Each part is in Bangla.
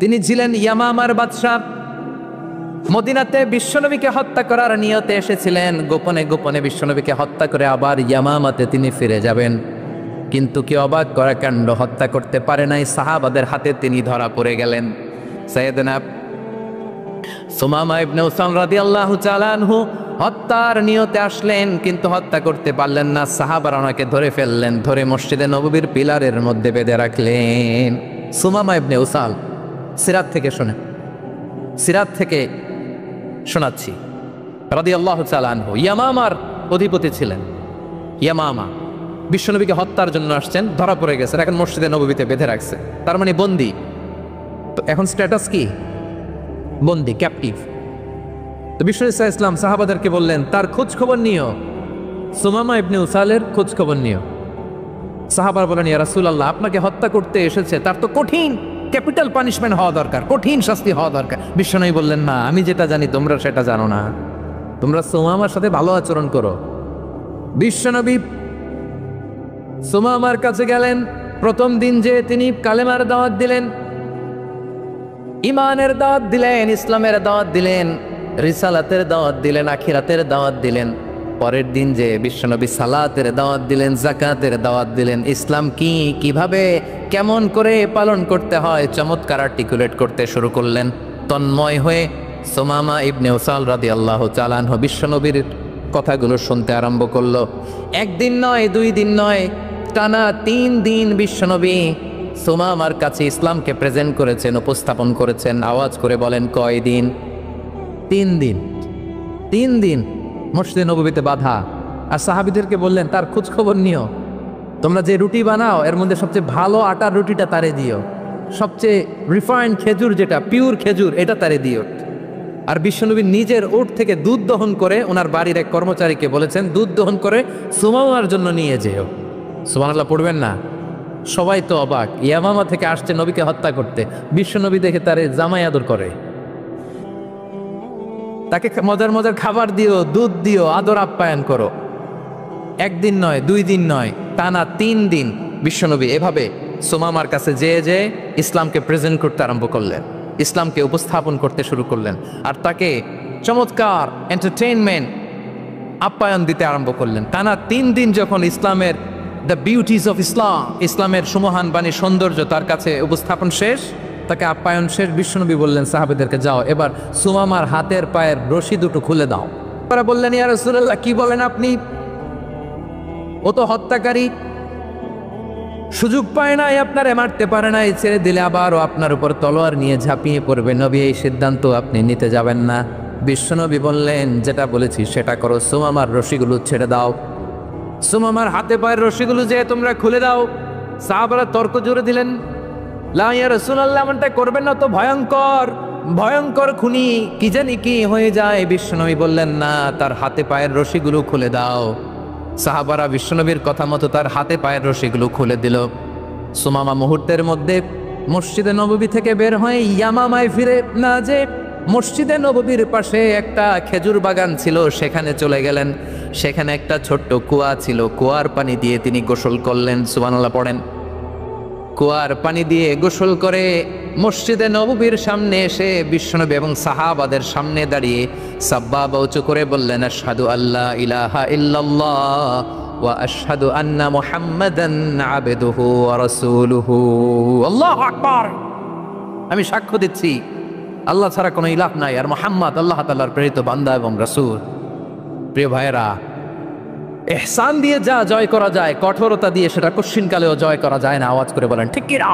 তিনি ছিলেন ইয়ামামার বাদশা। মদিনাতে বিশ্বনবীকে হত্যা করার নিয়তে এসেছিলেন, গোপনে গোপনে বিশ্বনবীকে হত্যা করে আবার ইয়ামামাতে তিনি ফিরে যাবেন। কিন্তু কি অবাক করা কাণ্ড, হত্যা করতে পারে নাই, সাহাবাদের হাতে তিনি ধরা পড়ে গেলেন। সাইয়েদনা সুমামা ইবনে উসাল রাদিয়াল্লাহু তাআলা আনহু হত্যার নিয়তে আসলেন, কিন্তু হত্যা করতে পারলেন না। সাহাবারা ওনাকে ধরে ফেললেন, ধরে মসজিদে নববীর পিলারের মধ্যে বেঁধে রাখলেন। সুমামা ইবনে উসাল, সিরাত থেকে শোনেন, সিরাত থেকে শোনাচ্ছি রাদিয়াল্লাহু তাআলা আনহু। ইয়ামামার অধিপতি ছিলেন। ইয়ামামা বিশ্বনবীকে হত্যার জন্য আসছেন, ধরা পড়ে গেছেন, এখন মসজিদে নববীতে বেঁধে রাখছে, তার মানে বন্দী। তো এখন স্ট্যাটাস কি? বন্দী, ক্যাপটিভ। তো বিশ্বনবী সাল্লাল্লাহু আলাইহি ওয়াসাল্লাম সাহাবাদেরকে বললেন, তার খোঁজ খবর নিও, সুমামা ইবনে উসালের খোঁজ খবর নিও। সাহাবারা বলেন, ইয়া রাসূলুল্লাহ, আপনাকে হত্যা করতে এসেছে, তার তো কঠিন ক্যাপিটাল পানিশমেন্ট হওয়া দরকার, কঠিন শাস্তি হওয়া দরকার। বিশ্বনবী বললেন, না, আমি যেটা জানি তোমরা সেটা জানো না, তোমরা সুমামার সাথে ভালো আচরণ করো। বিশ্বনবী সুমামার কাছে গেলেন। প্রথম দিন যে তিনি কালেমার দাওয়াত দিলেন, ইমানের দাওয়াত দিলেন, ইসলামের দাওয়াত দিলেন, রিসালাতের দাওয়াত দিলেন, আখিরাতের দাওয়াত দিলেন। পরের দিন যে বিশ্বনবী সালাতের দাওয়াত দিলেন, যাকাতের দাওয়াত দিলেন। ইসলাম কি, কিভাবে, কেমন করে পালন করতে হয় চমৎকার আর্টিকুলেট করতে শুরু করলেন। তন্ময় হয়ে সুমামা ইবনে উসাল রাদিয়াল্লাহু তাআলা আনহু বিশ্বনবীর কথাগুলো শুনতে আরম্ভ করলো। একদিন নয়, 2 দিন নয়, টানা 3 দিন বিশ্বনবী সুমামার কাছে ইসলামকে প্রেজেন্ট করেছেন, উপস্থাপন করেছেন। আওয়াজ করে বলেন, কয় দিন? 3 দিন। 3 দিন মসজিদে নববীতে বাধা। আর সাহাবীদেরকে বললেন, তার খোঁজ খবর নিও, তোমরা যে রুটি বানাও এর মধ্যে সবচেয়ে ভালো আটার রুটিটা তারে দিও, সবচেয়ে রিফাইন্ড খেজুর, যেটা পিওর খেজুর, এটা তারে দিও। আর বিশ্বনবী নিজের উট থেকে দুধ দহন করে ওনার বাড়ির এক কর্মচারীকে বলেছেন, দুধ দহন করে সুমামার জন্য নিয়ে যেও। সুবহানাল্লাহ পড়বেন না? সবাই তো অবাক, ইয়ামামা থেকে আসছে নবীকে হত্যা করতে, বিশ্বনবী দেখে তারে জামাই আদর করে, তাকে মজার মজার খাবার দিও, দুধ দিও, আদর আপ্যায়ন করো। 1 দিন নয়, 2 দিন নয়, টানা 3 দিন বিশ্বনবী এভাবে সুমামার কাছে যেয়ে ইসলামকে প্রেজেন্ট করতে আরম্ভ করলেন, ইসলামকে উপস্থাপন করতে শুরু করলেন। আর তাকে চমৎকার এন্টারটেইনমেন্ট আপ্যায়ন দিতে আরম্ভ করলেন। টানা 3 দিন যখন ইসলামের দ্য বিউটিজ অফ ইসলাম, ইসলামের সুমহান বাণী, সৌন্দর্য তার কাছে উপস্থাপন শেষ, তাকে আপ্যায়ন শেষ, বিশ্বনবী বললেন সাহাবীদেরকে, যাও এবার সুমামার হাতের পায়ের রশি দুটো খুলে দাও। তারা বললেন, ইয়া রাসূলুল্লাহ, কি বলেন আপনি? ও তো হত্যাকারী, সুযোগ পায় নাই, আপনারে মারতে পারে নাই, ছেড়ে দিলে আবারও আপনার উপর তলোয়ার নিয়ে ঝাঁপিয়ে পড়বে। নবী, এই সিদ্ধান্ত আপনি নিতে যাবেন না। বিশ্বনবী বললেন, যেটা বলেছি সেটা করো, সুমামার রশিগুলো ছেড়ে দাও, সুমামার হাতে পায়ের রশিগুলো যে তোমরা খুলে দাও। সাহাবারা তর্ক জুড়ে দিলেন, লা ইয়া রাসূলুল্লাহ, এমনটা করবেন না, তো ভয়ঙ্কর ভয়ঙ্কর খুনি, কি জানি কি হয়ে যায়। বিশ্বনবী বললেন, না, তার হাতে পায়ের রশিগুলো খুলে দাও। সাহাবারা বিশ্বনবীর কথা মতো তার হাতে পায়ের রশিগুলো খুলে দিল। সুমামা মুহূর্তের মধ্যে মসজিদে নববী থেকে বের হয়ে ইয়ামামায় ফিরে না যে মসজিদে নববীর পাশে একটা খেজুর বাগান ছিল, সেখানে চলে গেলেন। সেখানে একটা ছোট্ট কুয়া ছিল, কুয়ার পানি দিয়ে তিনি গোসল করলেন। সুবহানাল্লাহ পড়েন। কুয়ার পানি দিয়ে গোসল করে মসজিদে নববীর সামনে এসে বিশ্বনবী এবং সাহাবাদের সামনে দাঁড়িয়ে সাব্বাবা উঁচু করে বললেন, আশহাদু আল্লা ইলাহা ইল্লাল্লাহ ওয়া আশহাদু আন্না মুহাম্মাদান আবদুহু ওয়া রাসূলুহু। আল্লাহু আকবার। আমি সাক্ষ্য দিচ্ছি আল্লাহ ছাড়া কোনো ইলাহ নাই, আর মুহাম্মদ আল্লাহ তাআলার প্রেরিত বান্দা এবং রাসূল। প্রিয় ভাইয়েরা, ইহসান দিয়ে যা জয় করা যায়, কঠোরতা দিয়ে সেটা কশিনকালেও জয় করা যায় না। আওয়াজ করে বলেন, ঠিক কি না?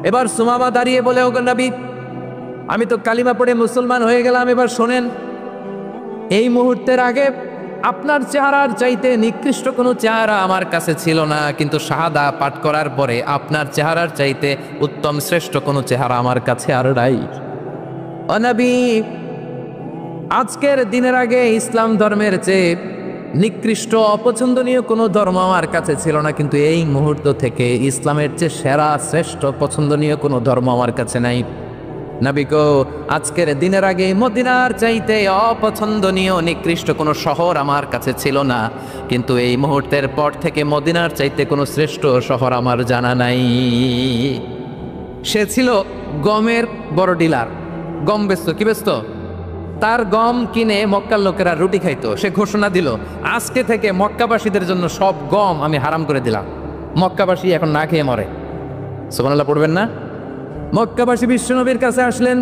এবার সুমামা দাঁড়িয়ে বলে, ওগো নবী, আমি তো কালিমা পড়ে মুসলমান হয়ে গেলাম, এবার শোনেন, এই মুহূর্তের আগে আপনার চেহারার চাইতে নিকৃষ্ট কোনো চেহারা আমার কাছে ছিল না, কিন্তু শাহাদা পাঠ করার পরে আপনার চেহারার চাইতে উত্তম শ্রেষ্ঠ কোনো চেহারা আমার কাছে আর নাই। ও নবী, আজকের দিনের আগে ইসলাম ধর্মের চেয়ে নিকৃষ্ট অপছন্দনীয় কোনো ধর্ম আমার কাছে ছিল না, কিন্তু এই মুহূর্ত থেকে ইসলামের চেয়ে সেরা শ্রেষ্ঠ পছন্দনীয় কোনো ধর্ম আমার কাছে নাই। নবী গো, আজকের দিনের আগে মদিনার চাইতে অপছন্দনীয় নিকৃষ্ট কোনো শহর আমার কাছে ছিল না, কিন্তু এই মুহূর্তের পর থেকে মদিনার চাইতে কোনো শ্রেষ্ঠ শহর আমার জানা নাই। সে ছিল গমের বড় ডিলার, গম বেচতো। কি বেচতো? তার গম কিনে মক্কার লোকেরা রুটি খাইতো। সে ঘোষণা দিল, আজকে থেকে মক্কাবাসীদের জন্য সব গম আমি হারাম করে দিলাম, মক্কাবাসী এখন না খেয়ে মরে। সুবহানাল্লাহ পড়বেন না? মক্কাবাসী বিশ্বনবীর কাছে আসলেন,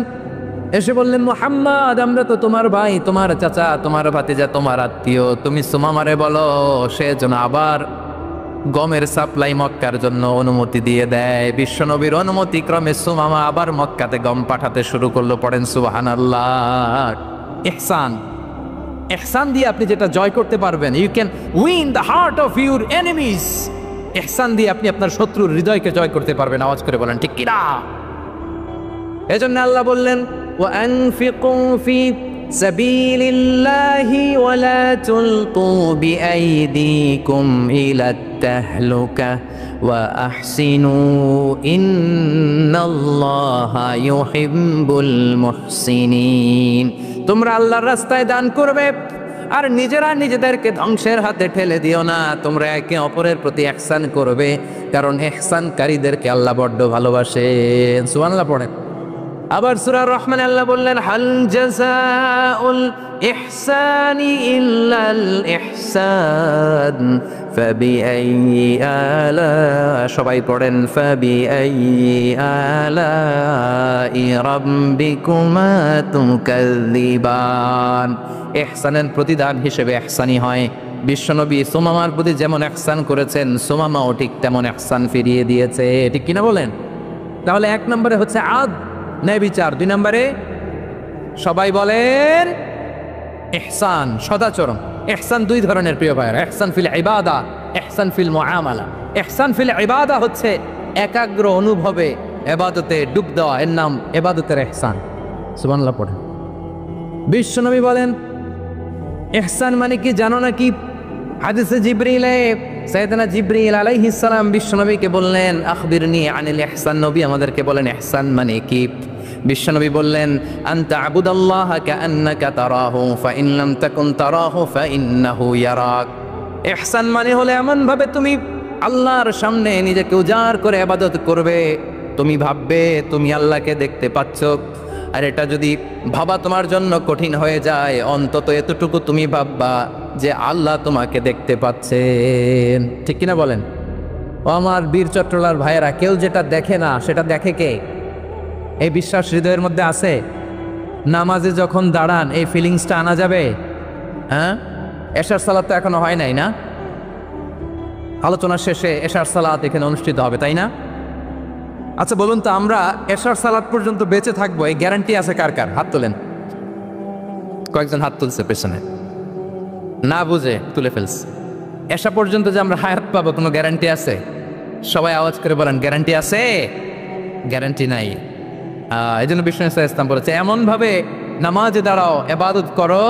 এসে বললেন, মুহাম্মদ, আমরা তো তোমার ভাই, তোমার চাচা, তোমার ভাতিজা, তোমার আত্মীয়, তুমি সুমামারে বলো সে যেন আবার গমের সাপ্লাই মক্কার জন্য অনুমতি দিয়ে দেয়। বিশ্বনবীর অনুমতি ক্রমে সুমামা আবার মক্কাতে গম পাঠাতে শুরু করলো। পড়েন সুবহানাল্লাহ। ইহসান, ইহসান দিয়ে আপনি যেটা জয় করতে পারবেন, you can win the heart of your enemies. ইহসান দিয়ে আপনি আপনার শত্রুর হৃদয়কে জয় করতে পারবেন। আওয়াজ করে বলেন ঠিক কিনা? এজন্য আল্লাহ বললেন, ওয়ানফিকু ফি সাবিলিল্লাহি ওয়ালা তুলকু বিআইদিকুম ইলাত তাহলুকা ওয়া আহসিনু ইন্নাল্লাহা ইউহিব্বুল মুহসিনিন। তোমরা আল্লাহর রাস্তায় দান করবে আর নিজেরা নিজেদেরকে ধ্বংসের হাতে ঠেলে দিও না। তোমরা একে অপরের প্রতি ইহসান করবে, কারণ ইহসানকারীদেরকে আল্লাহ বড্ড ভালোবাসেন। সুবহানাল্লাহ পড়েন। আবার সূরা রহমান আল্লাহ বললেন, হাল জাযাউল ইহসানি ইল্লাল ইহসান ফাবিআইয়ি আলা, সবাই পড়েন, ফাবিআইয়ি আলাই রাব্বিকুমা তুকাযযিবান। ইহসানের প্রতিদান হিসেবে ইহসানি হয়। বিশ্বনবী সুমামার প্রতি যেমন ইহসান করেছেন, সুমামাও ঠিক তেমন ইহসান ফিরিয়ে দিয়েছে। ঠিক কিনা বলেন? তাহলে এক নম্বরে হচ্ছে আদ, ন্যায় বিচার। দুই নম্বরে সবাই বলেন ইহসান, সদাচরণ। ইহসান দুই ধরনের প্রিয় ভাইরা, ইহসান ফিল ইবাদা, ইহসান ফিল মুআমালা। ইহসান ফিল ইবাদা হচ্ছে একাগ্র অনুভবে ইবাদতে ডুব দেওয়া, এর নাম ইবাদতের ইহসান। সুবহানাল্লাহ পড়েন। বিশ্বনবী বলেন ইহসান মানে কি জানো নাকি? হাদিসে জিবরিলে সাইয়েদনা জিবরিল আলাইহিস সালাম বিশ্বনবীকে বললেন, আখবিরনি আনিল ইহসান। নবী আমাদেরকে বলেন ইহসান মানে কি? বিশ্বনবী বললেন, আনতা আবুদাল্লাহা কাআন্নাকা তারাহু ফাইন লাম তাকুন তারাহু ফাইন্নাহু ইয়ারাক। ইহসান মানে হলো এমন ভাবে তুমি আল্লাহর সামনে নিজেকে উজাড় করে ইবাদত করবে, তুমি ভাববে তুমি আল্লাহকে দেখতে পাচ্ছ। আর এটা যদি ভাবা তোমার জন্য কঠিন হয়ে যায়, অন্তত এতটুকু তুমি ভাববা যে আল্লাহ তোমাকে দেখতে পাচ্ছেন। ঠিক কিনা বলেন? ও আমার বীর চট্টলার ভাইয়েরা, কেউ যেটা দেখে না সেটা দেখে কে? এই বিশ্বাস হৃদয়ের মধ্যে আছে? নামাজে যখন দাঁড়ান এই ফিলিংসটা আনা যাবে? হ্যাঁ, এশার সালাত তো এখনো হয় নাই না? আলোচনা শেষে এশার সালাত এখানে অনুষ্ঠিত হবে, তাই না? আচ্ছা বলুন তো, আমরা এশার সালাত পর্যন্ত বেঁচে থাকবো এই গ্যারান্টি আছে কার কার? হাত তোলেন। কয়েকজন হাত তুলছে পেছনে, না বুঝে তুলে ফেলছে। এশা পর্যন্ত যে আমরা হায়াত পাবো কোনো গ্যারান্টি আছে? সবাই আওয়াজ করে বলেন, গ্যারান্টি আছে? গ্যারান্টি নাই। এই জন্য বিষ্ণু ইসলাম বলেছে, এমন ভাবে নামাজে দাঁড়াও, ইবাদত করো,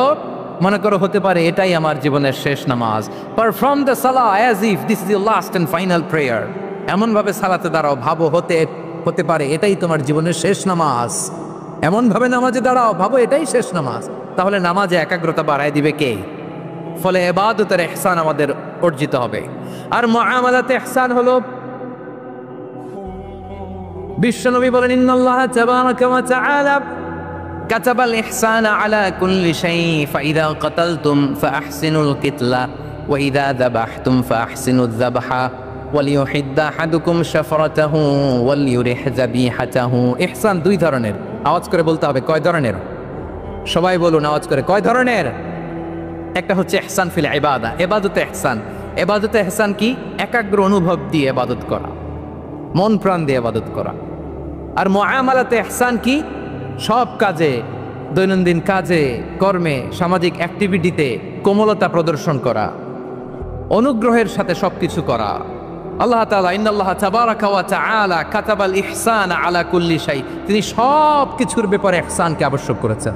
মনে করো হতে পারে এটাই আমার জীবনের শেষ নামাজ। Perform the salah as if this is your last and final prayer. এমন ভাবে সালাতে দাঁড়াও, ভাবো হতে পারে এটাই তোমার জীবনের শেষ নামাজ। এমন ভাবে নামাজে দাঁড়াও, ভাবো এটাই শেষ নামাজ। তাহলে নামাজে একাগ্রতা বাড়ায় দিবে কে? ফলে ইবাদতের ইহসান আমাদের অর্জিত হবে। আর মুআমালাতে ইহসান হলো, বিশ্বনবী বলেন, ইন্নাল্লাহা তাবারাকা ওয়া তাআলা কাতাবাল ইহসানা আলা কুল্লি শাই ফাইদা কাতালতুম ফাআহসিনুল কিতলা ওয়া ইযা যাবাহতুম ফাআহসিনুয যাবহা ওয়ালিউহিদ্দা আহাদুকুম শাফরাতাহু ওয়ালিউরিহ যাবিহাতাহু। ইহসান দুই ধরনের। আওয়াজ করে বলতে হবে কয় ধরনের? সবাই বলুন আওয়াজ করে, কয় ধরনের? একটা হচ্ছে ইহসান ফিল ইবাদা, ইবাদতে ইহসান। ইবাদতে ইহসান কি? একাগ্র অনুভব দিয়ে ইবাদত করা, মন প্রাণ দিয়ে ইবাদত করা। আর মুআমালাতে ইহসান কি? সব কাজে, দৈনন্দিন কাজে, কর্মে, সামাজিক অ্যাক্টিভিটিতে কোমলতা প্রদর্শন করা, অনুগ্রহের সাথে সবকিছু করা। আল্লাহ তাআলা, ইন্নাল্লাহা তাবারাকা ওয়া তাআলা কাতাবাল ইহসান আলা কুল্লি শাই, তিনি সব কিছুর ব্যাপারে ইহসানকে আবশ্যক করেছেন।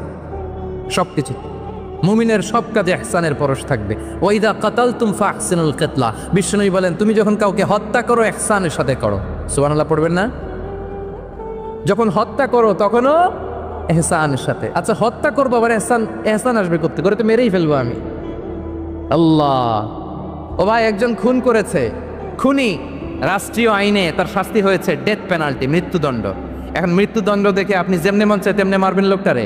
সবকিছু, মুমিনের সব কাজে ইহসানের পরশ থাকবে। ওয়া ইযা কাতালতুম ফাহসিনুল কিতলা, বিশ্বনবী বলেন তুমি যখন কাউকে হত্যা করো ইহসানের সাথে করো। সুবহানাল্লাহ পড়বেন না? যখন হত্যা করো তখনও ইহসানের সাথে। আচ্ছা হত্যা করবো আবার ইহসান আসবে করতে করে, তো মেরেই ফেলবো আমি। আল্লাহ, ও ভাই একজন খুন করেছে, খুনি, রাষ্ট্রীয় আইনে তার শাস্তি হয়েছে ডেথ পেনাল্টি, মৃত্যুদণ্ড। এখন মৃত্যুদণ্ড দেখে আপনি যেমনে মন চায় তেমনে মারবেন লোকটারে?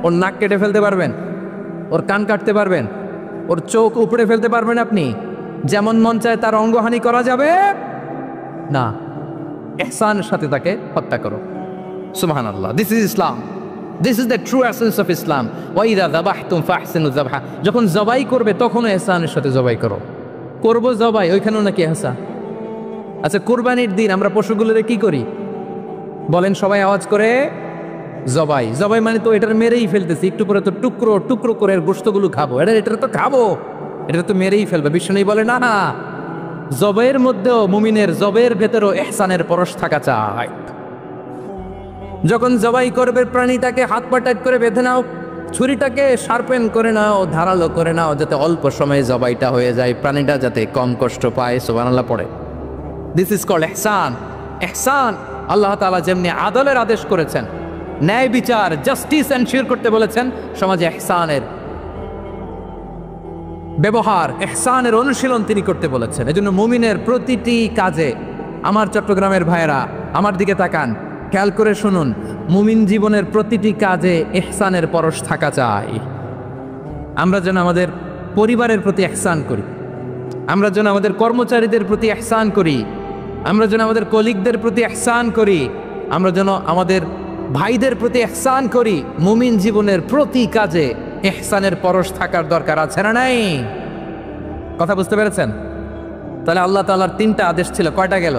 ওর নাক কেটে ফেলতে পারবেন? ওর কান কাটতে পারবেন? ওর চোখ উপড়ে ফেলতে পারবেন আপনি? যেমন মন চায় তার অঙ্গহানি করা যাবে না। ইহসানের সাথে তাকে হত্যা করো। সুবহানাল্লাহ, this is Islam, this is the true essence of Islam. ওয়াইদা যাবাহতুম ফাহসিনু যাবহা, যখন জবাই করবে তখনও ইহসানের সাথে জবাই করো। করবো জবাই, ওইখানেও নাকি ইহসান। আচ্ছা, কুরবানির দিন আমরা পশুগুলোরে কি করি বলেন সবাই আওয়াজ করে? জবাই। জবাই মানে তো এটার মেরেই ফেলতেছি, একটু পরে তো টুকরো টুকরো করে এর গোশতগুলো খাবো। এটা তো খাবো, এটা তো মেরেই ফেলবে। বিষ্ণু বলে না, জবের মধ্যেও মুমিনের জবের ভেতরেও ইহসানের পরশ থাকা চাই। যখন জবাই করবে প্রাণীটাকে হাত পা টাইট করে বেঁধে নাও, ছুরিটাকে শার্পেন করে নাও, ধারালো করে নাও, যাতে অল্প সময়ে জবাইটা হয়ে যায়, প্রাণীটা যাতে কম কষ্ট পায়। সুবহানাল্লাহ পড়ে। দিস ইজ কল্ড ইহসান। ইহসান আল্লাহ তাআলা যেমনি আদলের আদেশ করেছেন, ন্যায় বিচার জাস্টিস এনশিওর করতে বলেছেন, সমাজে ইহসানের ব্যবহার, ইহসানের অনুশীলন তিনি করতে বলেছেন। এজন্য মুমিনের প্রতিটি কাজে, আমার চট্টগ্রামের ভাইয়েরা আমার দিকে তাকান, খেয়াল করে শুনুন, মুমিন জীবনের প্রতিটি কাজে ইহসানের পরশ থাকা চাই। আমরা যেন আমাদের পরিবারের প্রতি ইহসান করি, আমরা যেন আমাদের কর্মচারীদের প্রতি ইহসান করি, আমরা যেন আমাদের কলিগদের প্রতি ইহসান করি, আমরা যেন আমাদের ভাইদের প্রতি ইহসান করি। মুমিন জীবনের প্রতি কাজে ইহসানের পরশ থাকার দরকার আছে না নাই? কথা বুঝতে পেরেছেন? তাহলে আল্লাহ তাআলার 3টা আদেশ ছিল, কয়টা গেল?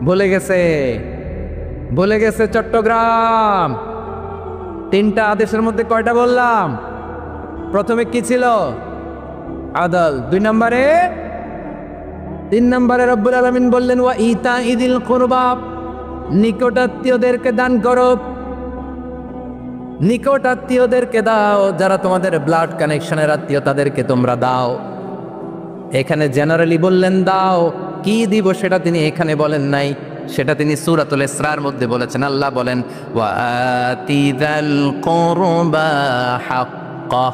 ভুলে গেছে, ভুলে গেছে চট্টগ্রাম। 3টা আদেশের মধ্যে কয়টা বললাম? প্রথমে কি ছিল? আদল। 2 নম্বরে, 3 নম্বরে রব্বুল আলামিন বললেন ওয়া ইতাইদিল কুরবা, নিকটাত্মীয়দেরকে দান করো। নিকটাত্মীয়দেরকে দাও, যারা তোমাদের ব্লাড কানেকশনের আত্মীয় তাদেরকে তোমরা দাও। এখানে জেনারেলি বললেন দাও, কি দিব সেটা তিনি এখানে বলেন নাই, সেটা তিনি সূরাতুল ইসরার মধ্যে বলেছেন। আল্লাহ বলেন ওয়া আতিযাল কুরবা হাক্কা,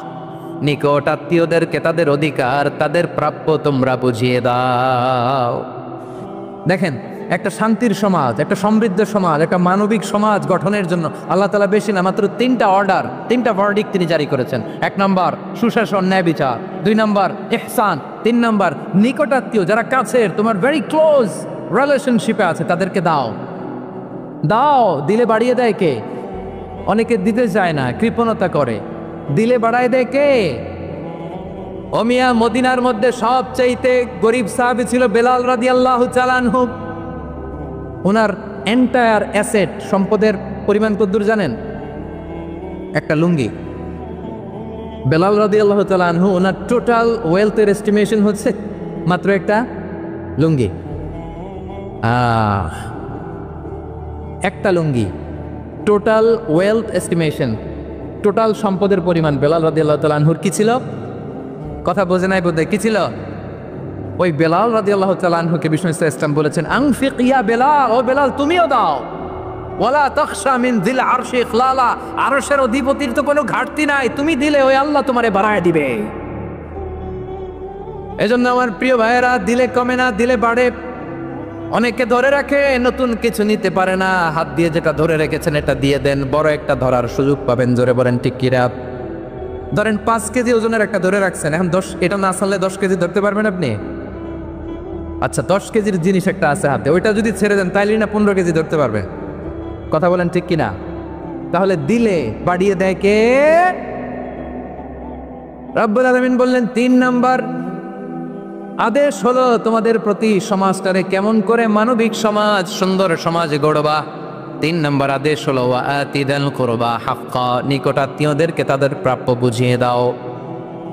নিকটাত্মীয়দেরকে তাদের অধিকার, তাদের প্রাপ্য তোমরা বুঝিয়ে দাও। দেখেন, একটা শান্তির সমাজ, একটা সমৃদ্ধ সমাজ, একটা মানবিক সমাজ গঠনের জন্য আল্লাহ তাআলা বেশি না, মাত্র 3টা অর্ডার, 3টা ভার্ডিক্ট তিনি জারি করেছেন। 1 নম্বর সুশাসন, ন্যায় বিচার। 2 নম্বর ইহসান। 3 নম্বর নিকটাত্মীয়, যারা কাছের, তোমার ভেরি ক্লোজ রিলেশনশিপে আছে, তাদেরকে দাও। দাও, দিলে বাড়িয়ে দেয় কে? অনেকে দিতে চায় না, কৃপণতা করে। দিলে বাড়ায় দেয় কে? ও মিয়া, মদিনার মধ্যে সবচাইতে গরিব সাহাবী ছিল বেলাল রাদিয়াল্লাহু তাআলা আনহু। ওনার এন্টায়ার অ্যাসেট, সম্পদের পরিমাণ কতদূর জানেন? একটা লুঙ্গি। বেলাল রাদিয়াল্লাহু তাআলা আনহু, ওনার টোটাল ওয়েলথের এস্টিমেশন হচ্ছে মাত্র একটা লুঙ্গি। একটা লুঙ্গি, টোটাল ওয়েলথ এস্টিমেশন, টোটাল সম্পদের পরিমাণ বেলাল রাদিয়াল্লাহু তাআলা আনহুর কি ছিল? কথা বোঝে নাই বোধহয়। কি ছিল? ওই বেলাল রাদিয়াল্লাহু তাআলা আনহুকে বিষ্ণু ইসলাম বলেছেন আনফিক ইয়া বেলাল, ও বেলাল তুমিও দাও। ওয়ালা তাখশা মিন যিল আরশি ইখলালা, আরশের অধিপতির তো কোনো ঘাটতি নাই, তুমি দিলে ওই আল্লাহ তোমারে বাড়ায় দিবে। এজন্য আমার প্রিয় ভাইয়েরা, দিলে কমে না, দিলে বাড়ে। অনেকে ধরে রাখে, নতুন কিছু নিতে পারে না, হাত দিয়ে যেটা ধরে রেখেছেন এটা দিয়ে দেন, বড় একটা ধরার সুযোগ পাবেন। জোরে বলেন ঠিক কিনা? ধরেন 5 কেজি ওজনের একটা ধরে রাখছেন, এখন 10, এটা না ছাড়লে 10 কেজি ধরতে পারবেন আপনি? আচ্ছা, 10 কেজির জিনিস একটা আছে হাতে, ওইটা যদি ছেড়ে দেন তাইলে না 15 কেজি ধরতে পারবেন। কথা বলেন ঠিক কিনা? তাহলে দিলে বাড়িয়ে দেয় কে? রব্বুল আলামিন বললেন 3 নাম্বার আদেশ হলো তোমাদের প্রতি সমাজটারে কেমন করে মানবিক সমাজ, সুন্দর সমাজ গড়বা। 3 নম্বর আদেশ হলো ওয়া আতিদাল কুরবা হাক্কা, নিকটাত্মীয়দেরকে তাদের প্রাপ্য বুঝিয়ে দাও।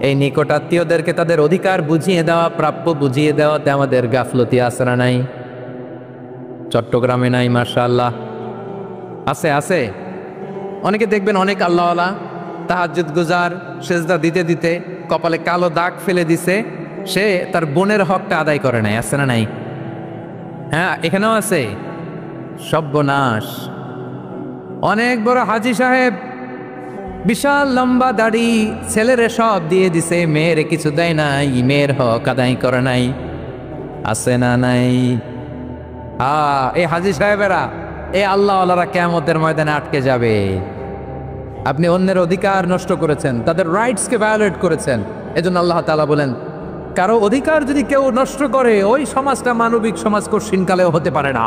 এই নিকটাত্মীয়দেরকে তাদের অধিকার বুঝিয়ে দেওয়া, প্রাপ্য বুঝিয়ে দেওয়াতে আমাদের গাফলতি আছে না নাই? চট্টগ্রামে নাই? মাশাআল্লাহ আছে, আছে। অনেকে দেখবেন অনেক আল্লাহওয়ালা, তাহাজ্জুদ গুজার, সেজদা দিতে দিতে কপালে কালো দাগ ফেলে দিছে, সে তার বোনের হকটা আদায় করে নাই। আছে না নাই? হ্যাঁ, এখানেও আছে। সর্বনাশ। অনেক বড় হাজী সাহেব, বিশাল লম্বা দাড়ি, ছেলেরে সব দিয়ে দিছে, মেয়েরে কিছু দেয় নাই, মেয়ের হক আদায় করে নাই। আছে না নাই? এই হাজী সাহেবেরা এই আল্লাহওয়ালারা কিয়ামতের ময়দানে আটকে যাবে। আপনি অন্যের অধিকার নষ্ট করেছেন, তাদের রাইটসকে ভায়োলেট করেছেন। এজন্য আল্লাহ তাআলা বলেন, কারো অধিকার যদি কেউ নষ্ট করে ওই সমাজটা মানবিক সমাজ কঠিনকালেও হতে পারে না।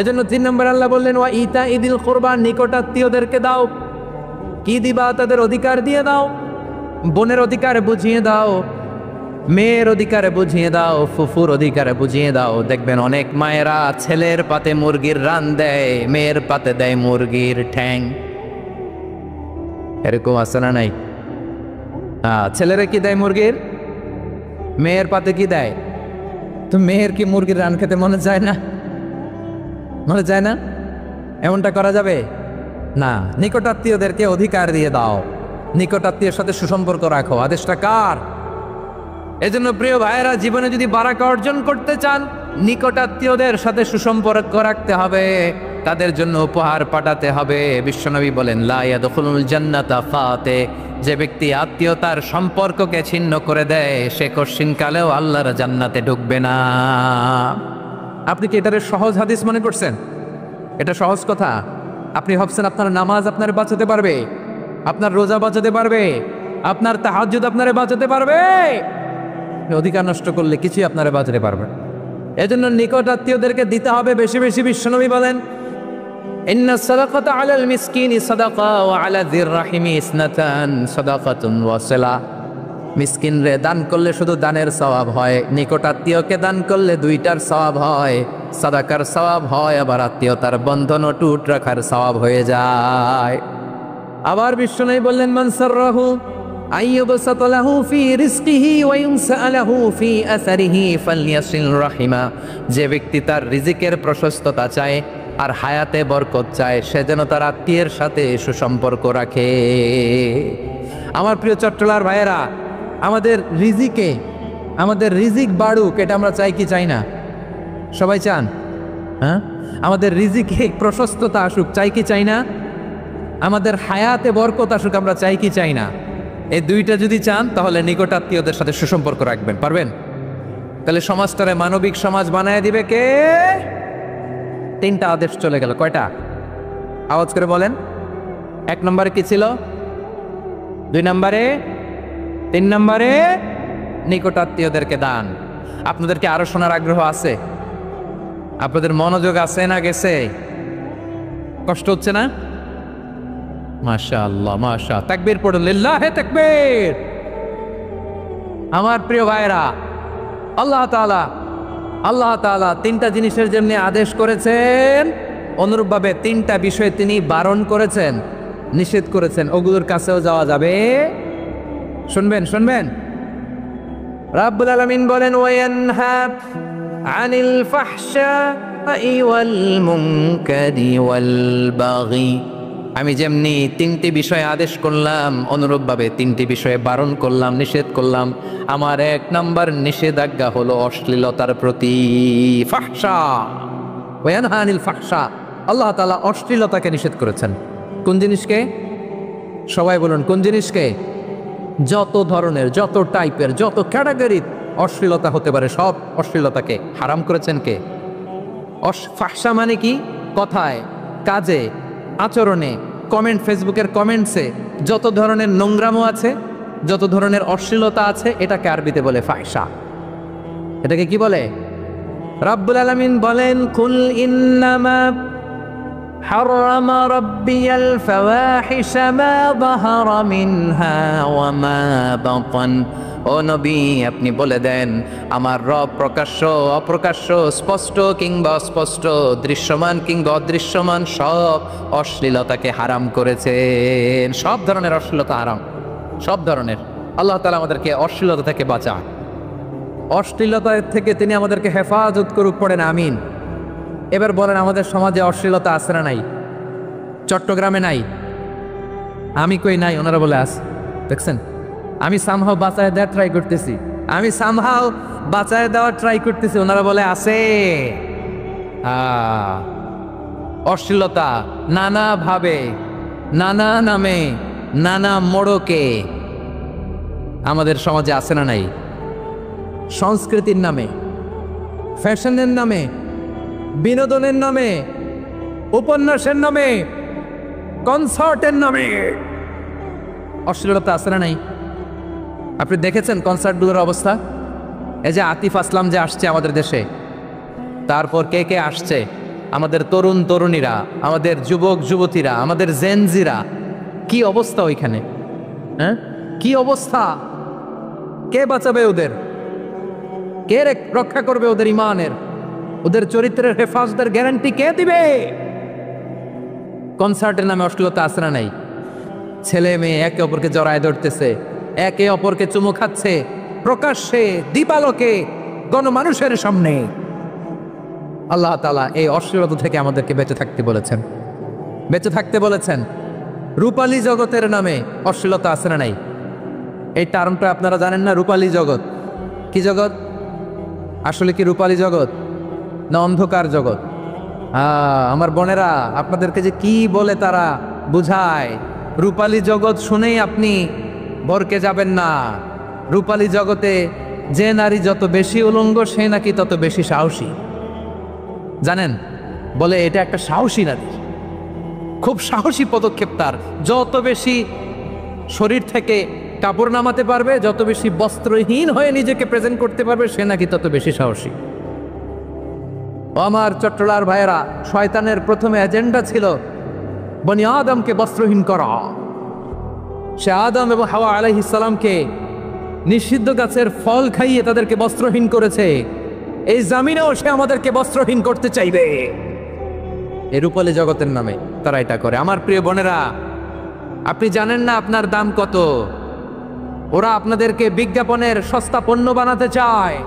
এজন্য 3 নম্বর আল্লাহ বললেন, ওয়া ইতা ইদিল কুরবা, নিকটাত্মীয়দেরকে দাও। কি দিবা? তাদের অধিকার দিয়ে দাও। বোনের অধিকার বুঝিয়ে দাও, মেয়ের অধিকারে বুঝিয়ে দাও, ফুফুর অধিকারে বুঝিয়ে দাও। দেখবেন অনেক মায়েরা ছেলের পাতে মুরগির রান দেয়, মেয়ের পাতে দেয় মুরগির ঠ্যাং। এরকম আছে না নাই? ছেলেরা কি দেয়? মুরগির। মেয়ের পাতে কি দেয়? তো মেয়ের কি মুরগির রান খেতে মনে যায় না? মনে যায় না? এমনটা করা যাবে না। নিকটাত্মীয়দেরকে অধিকার দিয়ে দাও, নিকটাত্মীয়ের সাথে সুসম্পর্ক রাখো। আদেশটা কার? এজন্য প্রিয় ভাইয়েরা, জীবনে যদি বারাকা অর্জন করতে চান, নিকটাত্মীয়দের সাথে সুসম্পর্ক রাখতে হবে, তাদের জন্য উপহার পাঠাতে হবে। বিশ্বনবী বলেন, লা ইয়াদখুলুল জান্নাতা ফাতে, যে ব্যক্তি আত্মীয়তার সম্পর্ককে ছিন্ন করে দেয় সে কঠিনকালেও আল্লাহর জান্নাতে ঢুকবে না। আপনি কি এটারে সহজ হাদিস মনে করছেন? এটা সহজ কথা? আপনি ভাবছেন আপনার নামাজ আপনার বাঁচাতে পারবে, আপনার রোজা বাঁচাতে পারবে, আপনার তাহাজ্জুদ আপনারে বাঁচাতে পারবে? অধিকার নষ্ট করলে কিছুই আপনারা বাঁচাতে পারবে। এজন্য নিকট আত্মীয়দেরকে দিতে হবে বেশি বেশি। বিশ্বনবী বলেন, ইন্না সাদাকাতা আলাল মিসকিনি সাদাকা ওয়া আলা যির রাহিমি ইসনাতান সাদাকাতুন ওয়া সিলা। মিসকিনরে দান করলে শুধু দানের সওয়াব হয়, নিকট আত্মীয়কে দান করলে 2টার সওয়াব হয়। সাদাকার সওয়াব হয়, আবার আত্মীয়তার বন্ধন অটুট রাখার সওয়াব হয়ে যায়। আবার বিশ্বনবী বললেন, মান সাররাহু আইয়ুবসাত লাহু ফি রিজকিহি ওয়া ইউনসা লাহু ফি আসারিহি ফালইয়াসিল রাহিমা। যে ব্যক্তি তার রিজিকের প্রশস্ততা চায় আর হায়াতে বরকত চায়, সে যেন তার আত্মীয়ের সাথে সুসম্পর্ক রাখে। আমার প্রিয় চট্টলার ভাইয়েরা, আমাদের রিজিক বাড়ুক, এটা আমরা চাই কি চাই না? সবাই চান? হ্যাঁ, আমাদের রিজিকে প্রশস্ততা আসুক, চাই কি চাই না? আমাদের হায়াতে বরকত আসুক, আমরা চাই কি চাই না? এই 2টা যদি চান তাহলে নিকট আত্মীয়দের সাথে সুসম্পর্ক রাখবেন। পারবেন? তাহলে সমাজটারে মানবিক সমাজ বানায় দিবে কে? 3টা আদেশ চলে গেল। কয়টা? আওয়াজ করে বলেন। 1 নম্বরে কি ছিল? 2 নম্বরে, 3 নম্বরে নিকট আত্মীয়দেরকে দান। আপনাদেরকে আরো শোনার আগ্রহ আছে? আপনাদের মনোযোগ আছে না গেছে? কষ্ট হচ্ছে না? মাশাআল্লাহ, মাশাআল্লাহ। তাকবীর পড়ুন, লিল্লাহে তাকবীর। আমার প্রিয় ভাইরা, আল্লাহ তাআলা 3টা জিনিসের জন্য আদেশ করেছেন, অনুরূপভাবে 3টা বিষয়ে তিনি বারণ করেছেন, নিষেধ করেছেন। ওগুলোর কাছেও যাওয়া যাবে। শুনবেন। রাব্বুল আলামিন বলেন, ওয়ায়ানহা আনিল ফাহশাই ওয়াল মুনকারি ওয়াল বাগি। আমি যেমনি 3টি বিষয়ে আদেশ করলাম, অনুরূপভাবে 3টি বিষয়ে বারণ করলাম, নিষেধ করলাম। আমার 1 নম্বর নিষেধাজ্ঞা হলো অশ্লীলতার প্রতি। ফাহশা, ওয়ায়ানহা আনিল ফাহশা। আল্লাহ তাআলা অশ্লীলতাকে নিষেধ করেছেন। কোন জিনিসকে? সবাই বলুন, কোন জিনিসকে? যত ধরনের, যত টাইপের, যত ক্যাটাগরির অশ্লীলতা হতে পারে সব অশ্লীলতাকে হারাম করেছেন কে? ফাহশা মানে কি? কথায়, কাজে, আচরণে, কমেন্ট, ফেসবুকের কমেন্টসে যত ধরনের নোংরামো আছে, যত ধরনের অশ্লীলতা আছে, এটাকে আরবিতে বলে ফাহশা। এটাকে কি বলে? রাব্বুল আলামিন বলেন, কুল ইন্নামা হারামা রাব্বিয়াল ফাওয়াহিশা মা যাহারা মিনহা ওয়া মা বাতান। ও নবী, আপনি বলে দেন, আমার রব প্রকাশ্য, অপ্রকাশ্য, স্পষ্ট কিংবা অস্পষ্ট, দৃশ্যমান কিংবা অদৃশ্যমান সব অশ্লীলতাকে হারাম করেছেন। সব ধরনের অশ্লীলতা হারাম, সব ধরনের। আল্লাহ তাআলা আমাদেরকে অশ্লীলতা থেকে বাঁচান, অশ্লীলতা থেকে তিনি আমাদেরকে হেফাজত করুক। পড়েন আমিন। এবার বলেন, আমাদের সমাজে অশ্লীলতা আছে না নাই? চট্টগ্রামে নাই? আমি কই নাই, ওনারা বলে আছে। দেখছেন, আমি সামহাও বাঁচায় দেওয়ার ট্রাই করতেছি, ওনারা বলে আছে। অশ্লীলতা নানা ভাবে, নানা নামে, নানা মোড়কে আমাদের সমাজে আছে না নাই? সংস্কৃতির নামে, ফ্যাশনের নামে, বিনোদনের নামে উপন্যাসের নামে, কনসার্টের নামে অশ্লীলতা আছে না নাই? আপনি দেখেছেন কনসার্টগুলোর অবস্থা? এই যে আতিফ আসলাম যে আসছে আমাদের দেশে, তারপর কে কে আসছে, আমাদের তরুণ তরুণীরা, আমাদের যুবক যুবতীরা, আমাদের জেনজিরা, কি অবস্থা ওইখানে? হ্যাঁ, কি অবস্থা? কে বাঁচাবে ওদের? কে রক্ষা করবে ওদের ইমানের, ওদের চরিত্রের হেফাজতের গ্যারান্টি কে দিবে? কনসার্টের নামে অশ্লীলতা আছে না নাই? ছেলে মেয়ে একে অপরকে জড়ায় ধরতেছে, একে অপরকে চুমু খাচ্ছে প্রকাশ্যে, দীপালোকে, গণমানুষের সামনে। আল্লাহ তাআলা এই অশ্লীলতা থেকে আমাদেরকে বেঁচে থাকতে বলেছেন, বেঁচে থাকতে বলেছেন। রূপালী জগতের নামে অশ্লীলতা আছে না নাই? এই টার্মটা আপনারা জানেন না? রূপালী জগৎ কি জগৎ? আসলে কি রূপালী জগৎ না অন্ধকার জগৎ? আমার বোনেরা, আপনাদেরকে যে কি বলে তারা বুঝায়, রূপালী জগৎ শুনেই আপনি ভরকে যাবেন না। রূপালী জগতে যে নারী যত বেশি উলঙ্গ সে নাকি তত বেশি সাহসী। জানেন, বলে এটা একটা সাহসী নারী, খুব সাহসী পদক্ষেপ তার। যত বেশি শরীর থেকে কাপড় নামাতে পারবে, যত বেশি বস্ত্রহীন হয়ে নিজেকে প্রেজেন্ট করতে পারবে, সে নাকি তত বেশি সাহসী। আমার চট্টলার ভাইয়েরা, শয়তানের প্রথমে এজেন্ডা ছিল বনি আদমকে বস্ত্রহীন করা। সে আদম এবং হাওয়া আলাইহিস সালামকে নিষিদ্ধ গাছের ফল খাইয়ে তাদেরকে বস্ত্রহীন করেছে। এই জামিনেও সে আমাদেরকে বস্ত্রহীন করতে চাইবে। এই রূপালী জগতের নামে তারা এটা করে। আমার প্রিয় বোনেরা, আপনি জানেন না আপনার দাম কত? ওরা আপনাদেরকে বিজ্ঞাপনের সস্তা পণ্য বানাতে চায়।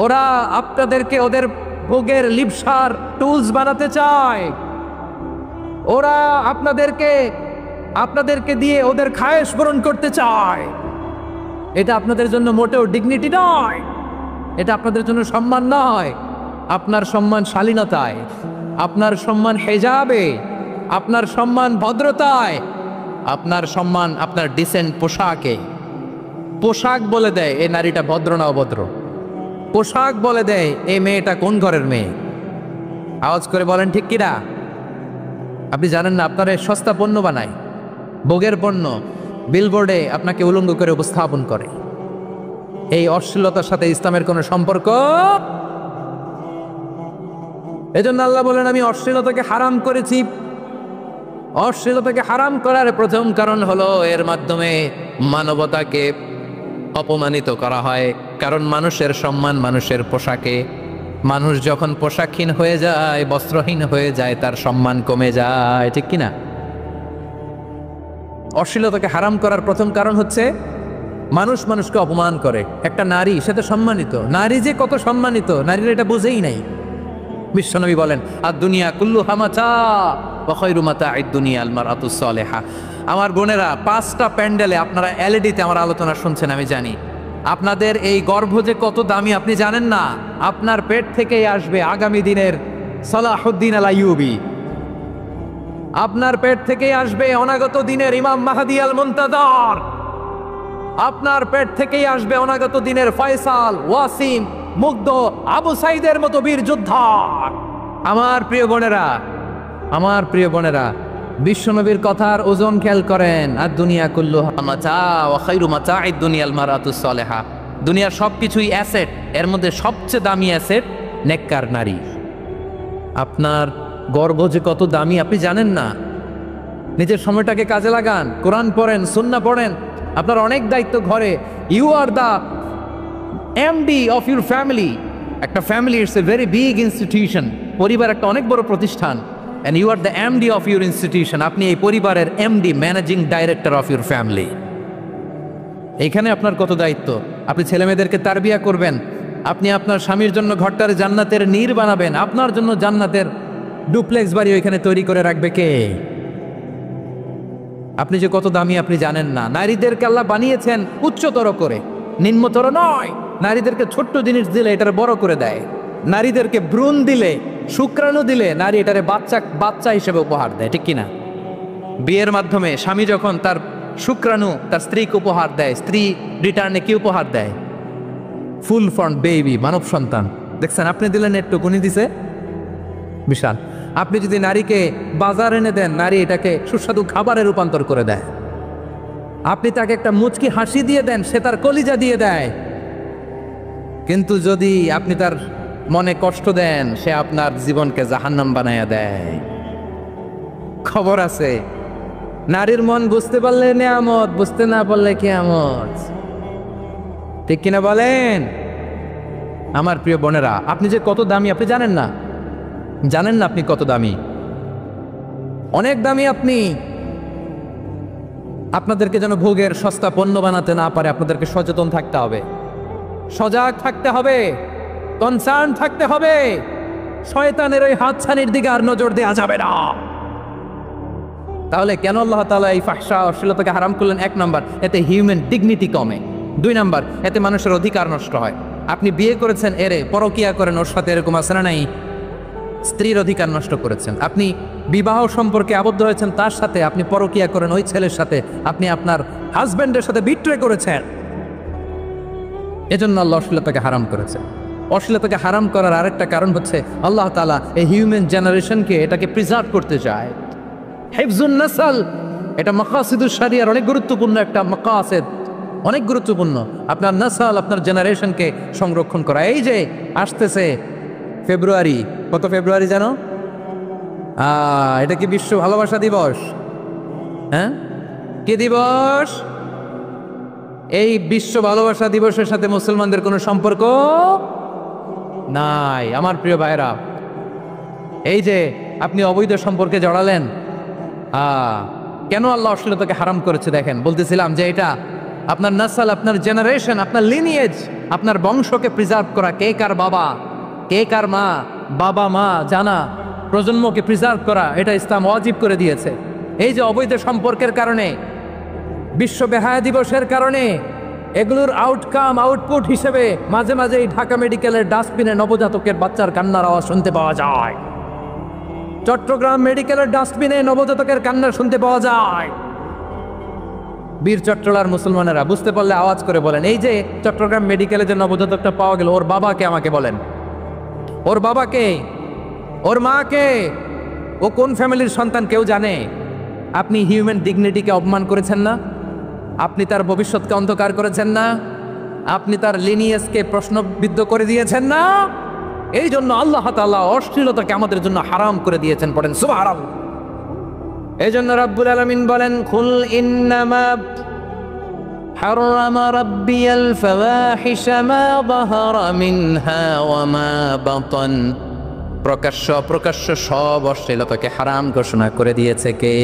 ওরা আপনাদেরকে ওদের ভোগের লিপসার টুলস বানাতে চায়। ওরা আপনাদেরকে দিয়ে ওদের খায়েশ পূরণ করতে চায়। এটা আপনাদের জন্য মোটেও ডিগনিটি নয়, এটা আপনাদের জন্য সম্মান নয়। আপনার সম্মান শালীনতায়, আপনার সম্মান হেজাবে, আপনার সম্মান ভদ্রতায়, আপনার সম্মান আপনার ডিসেন্ট পোশাকে। পোশাক বলে দেয় এই নারীটা ভদ্র না অভদ্র। পোশাক বলে দেয় এই মেয়েটা কোন ঘরের মেয়ে। আওয়াজ করে বলেন ঠিক কিনা? আপনি জানেন না আপনার সস্তা পণ্য বানায়, ভোগের পণ্য, বিলবোর্ডে আপনাকে উলঙ্গ করে উপস্থাপন করে। এই অশ্লীলতার সাথে ইসলামের কোনো সম্পর্ক। এজন্য আল্লাহ বলেন, আমি অশ্লীলতাকে হারাম করেছি। অশ্লীলতাকে হারাম করার প্রথম কারণ হলো এর মাধ্যমে মানবতাকে অপমানিত করা হয়। কারণ মানুষের সম্মান মানুষের পোশাকে। মানুষ যখন পোশাকহীন হয়ে যায়, বস্ত্রহীন হয়ে যায়, তার সম্মান কমে যায়, ঠিক কিনা? অশ্লীলতাকে হারাম করার প্রথম কারণ হচ্ছে মানুষ মানুষকে অপমান করে। একটা নারী, সে তো সম্মানিত। নারী যে কত সম্মানিত, নারীরা এটা বুঝেই নাই। বিশ্বনবী বলেন, আর দুনিয়া কুল্লুহা মাতা ওয়া খায়রু মাতা'আদ দুনিয়া আল মারআতুস সালিহা। আমার বোনেরা, 5টা প্যান্ডেলে আপনারা এলইডিতে আমার আলোচনা শুনছেন, আমি জানি। আপনাদের এই গর্ভ যে কত দামি আপনি জানেন না। আপনার পেট থেকেই আসবে আগামী দিনের সালাহুদ্দিন আল আইয়ুবী। আপনার পেট থেকেই আসবে অনাগত দিনের ইমাম মাহদী আল মুনতাজার। আপনার পেট থেকেই আসবে অনাগত দিনের ফয়সাল, ওয়াসিম, মুগ্ধ, আবু সাইদের মতো বীর যোদ্ধা। আমার প্রিয় বোনেরা, আমার প্রিয় বোনেরা, বিশ্বনবীর কথার ওজন খেয়াল করেন। আর দুনিয়া কুল্লুহা মাতা ওয়া খায়রু মাতা'আদ দুনিয়া আল মারআতুস সালিহা। দুনিয়ার সবকিছুই অ্যাসেট, এর মধ্যে সবচেয়ে দামি অ্যাসেট নেককার নারী। আপনার গর্ভ যে কত দামি আপনি জানেন না। নিজের সময়টাকে কাজে লাগান, কোরআন পড়েন, সুন্নাহ পড়েন। আপনার অনেক দায়িত্ব ঘরে। You are the MD of your family. একটা family it's a very big institution. পরিবার একটা অনেক বড় প্রতিষ্ঠান। And you are the MD of your institution. আপনি এই পরিবারের MD, managing director of your family. এইখানে আপনার কত দায়িত্ব। আপনি ছেলেমেয়েদেরকে তারবিয়া করবেন। আপনি আপনার স্বামীর জন্য ঘরটার জান্নাতের নীর বানাবেন। আপনার জন্য জান্নাতের ডুপ্লেক্স বাড়ি ওইখানে তৈরি করে রাখবে কে? আপনি যে কত দামি আপনি জানেন না। নারীদেরকে আল্লাহ বানিয়েছেন উচ্চতর করে, নিম্নতর নয়। নারীদেরকে ছোট্ট জিনিস দিলে এটারে বড় করে দেয়। নারীদেরকে ভ্রূণ দিলে, শুক্রাণু দিলে নারী এটারে বাচ্চা হিসেবে উপহার দেয়, ঠিক কিনা? বিয়ের মাধ্যমে স্বামী যখন তার শুক্রাণু তার স্ত্রীকে উপহার দেয়, স্ত্রী রিটার্নে কি উপহার দেয়? ফুল ফর্ম বেবি, মানব সন্তান। দেখছেন, আপনি দিলেন একটু, উনি দিছে বিশাল। আপনি যদি নারীকে বাজার এনে দেন, নারী এটাকে সুস্বাদু খাবারে রূপান্তর করে দেয়। আপনি তাকে একটা মুচকি হাসি দিয়ে দেন, সে তার কলিজা দিয়ে দেয়। কিন্তু যদি আপনি তার মনে কষ্ট দেন, সে আপনার জীবনকে জাহান্নাম বানায়া দেয়। খবর আছে, নারীর মন বুঝতে পারলে নেয়ামত, বুঝতে না পারলে কিয়ামত। ঠিক কিনা বলেন? আমার প্রিয় বোনেরা, আপনি যে কত দামি আপনি জানেন না। জানেন না আপনি কত দামি? অনেক দামি আপনি। আপনাদেরকে যেন ভোগের সস্তা পণ্য বানাতে না পারে, আপনাদেরকে সচেতন থাকতে হবে, সজাগ থাকতে হবে, কনসার্ন থাকতে হবে। শয়তানের ওই হাতছানির দিকে আর নজর দেওয়া যাবে না। তাহলে কেন আল্লাহ তাআলা এই ফাহশা অশ্লীলতাকে হারাম করলেন? 1 নাম্বার, এতে হিউম্যান ডিগনিটি কমে। 2 নাম্বার, এতে মানুষের অধিকার নষ্ট হয়। আপনি বিয়ে করেছেন, এরে পরকিয়া করেন, ওর সাথে এরকম আছে না নাই? স্ত্রীর অধিকার নষ্ট করেছেন। আপনি বিবাহ সম্পর্কে আবদ্ধ হয়েছেন, তার সাথে আপনি পরকিয়া করেন ওই ছেলের সাথে, আপনি আপনার হাজব্যান্ডের সাথে বিট্রে করেছেন। এজন্য আল্লাহ অশ্লীলতাকে হারাম করেছে। অশ্লীলতাকে হারাম করার আরেকটা কারণ হচ্ছে আল্লাহ তাআলা এই হিউম্যান জেনারেশনকে এটাকে প্রিজার্ভ করতে চায়। হিফজুন নাসল, এটা মাকাসিদুশ শরিয়ার অনেক গুরুত্বপূর্ণ একটা মাকাসিদ, অনেক গুরুত্বপূর্ণ। আপনার নাসল, আপনার জেনারেশনকে সংরক্ষণ করা। এই যে আসতেছে ফেব্রুয়ারি, কত ফেব্রুয়ারি জানো? এটা কি বিশ্ব ভালোবাসা দিবস? হ্যাঁ, কি দিবস? এই বিশ্ব ভালোবাসা দিবসের সাথে মুসলমানদের কোনো সম্পর্ক নাই। আমার প্রিয় ভাইরা, এই যে আপনি অবৈধ সম্পর্কে জড়ালেন, কেন আল্লাহ অশ্লীলতাকে হারাম করেছে দেখেন। বলতেছিলাম যে এটা আপনার নাসল, আপনার জেনারেশন, আপনার লিনিয়েজ, আপনার বংশকে প্রিজার্ভ করা। কে কার বাবা, কে কার মা, বাবা মা জানা, প্রজন্মকে প্রিজার্ভ করা, এটা ইসলাম ওয়াজিব করে দিয়েছে। এই যে অবৈধ সম্পর্কের কারণে, বিশ্ব বেহায়া দিবসের কারণে, এগুলোর আউটকাম, আউটপুট হিসেবে মাঝে মাঝে এই ঢাকা মেডিকেলের ডাস্টবিনে নবজাতকের বাচ্চার কান্নার আওয়াজ শুনতে পাওয়া যায়। চট্টগ্রাম মেডিকেলের ডাস্টবিনে নবজাতকের কান্না শুনতে পাওয়া যায়। বীর চট্টলার মুসলমানেরা বুঝতে পারলে আওয়াজ করে বলেন, এই যে চট্টগ্রাম মেডিকেলে যে নবজাতকটা পাওয়া গেল, ওর বাবাকে আমাকে বলেন, ওর বাবাকে, ওর মাকে, ও কোন ফ্যামিলির সন্তান কেউ জানে? আপনি হিউম্যান ডিগনিটিকে অপমান করেছেন না? আপনি তার ভবিষ্যৎকে অন্ধকার করেছেন না? আপনি তার লিনিয়েজকে প্রশ্নবিদ্ধ করে দিয়েছেন না? এই জন্য আল্লাহ তাআলা অশ্লীলতাকে আমাদের জন্য হারাম করে দিয়েছেন। পড়েন সুবহানাল্লাহ। এই জন্য রাব্বুল আলামিন বলেন, কুল ইন্নামা হারামা রাব্বিয়াল ফাওয়াহিশা মা যাহারা মিনহা ওয়া মা বাতান। প্রকাশ্য অপ্রকাশ্য সব অশ্লীলতাকে হারাম ঘোষণা করে দিয়েছে কে?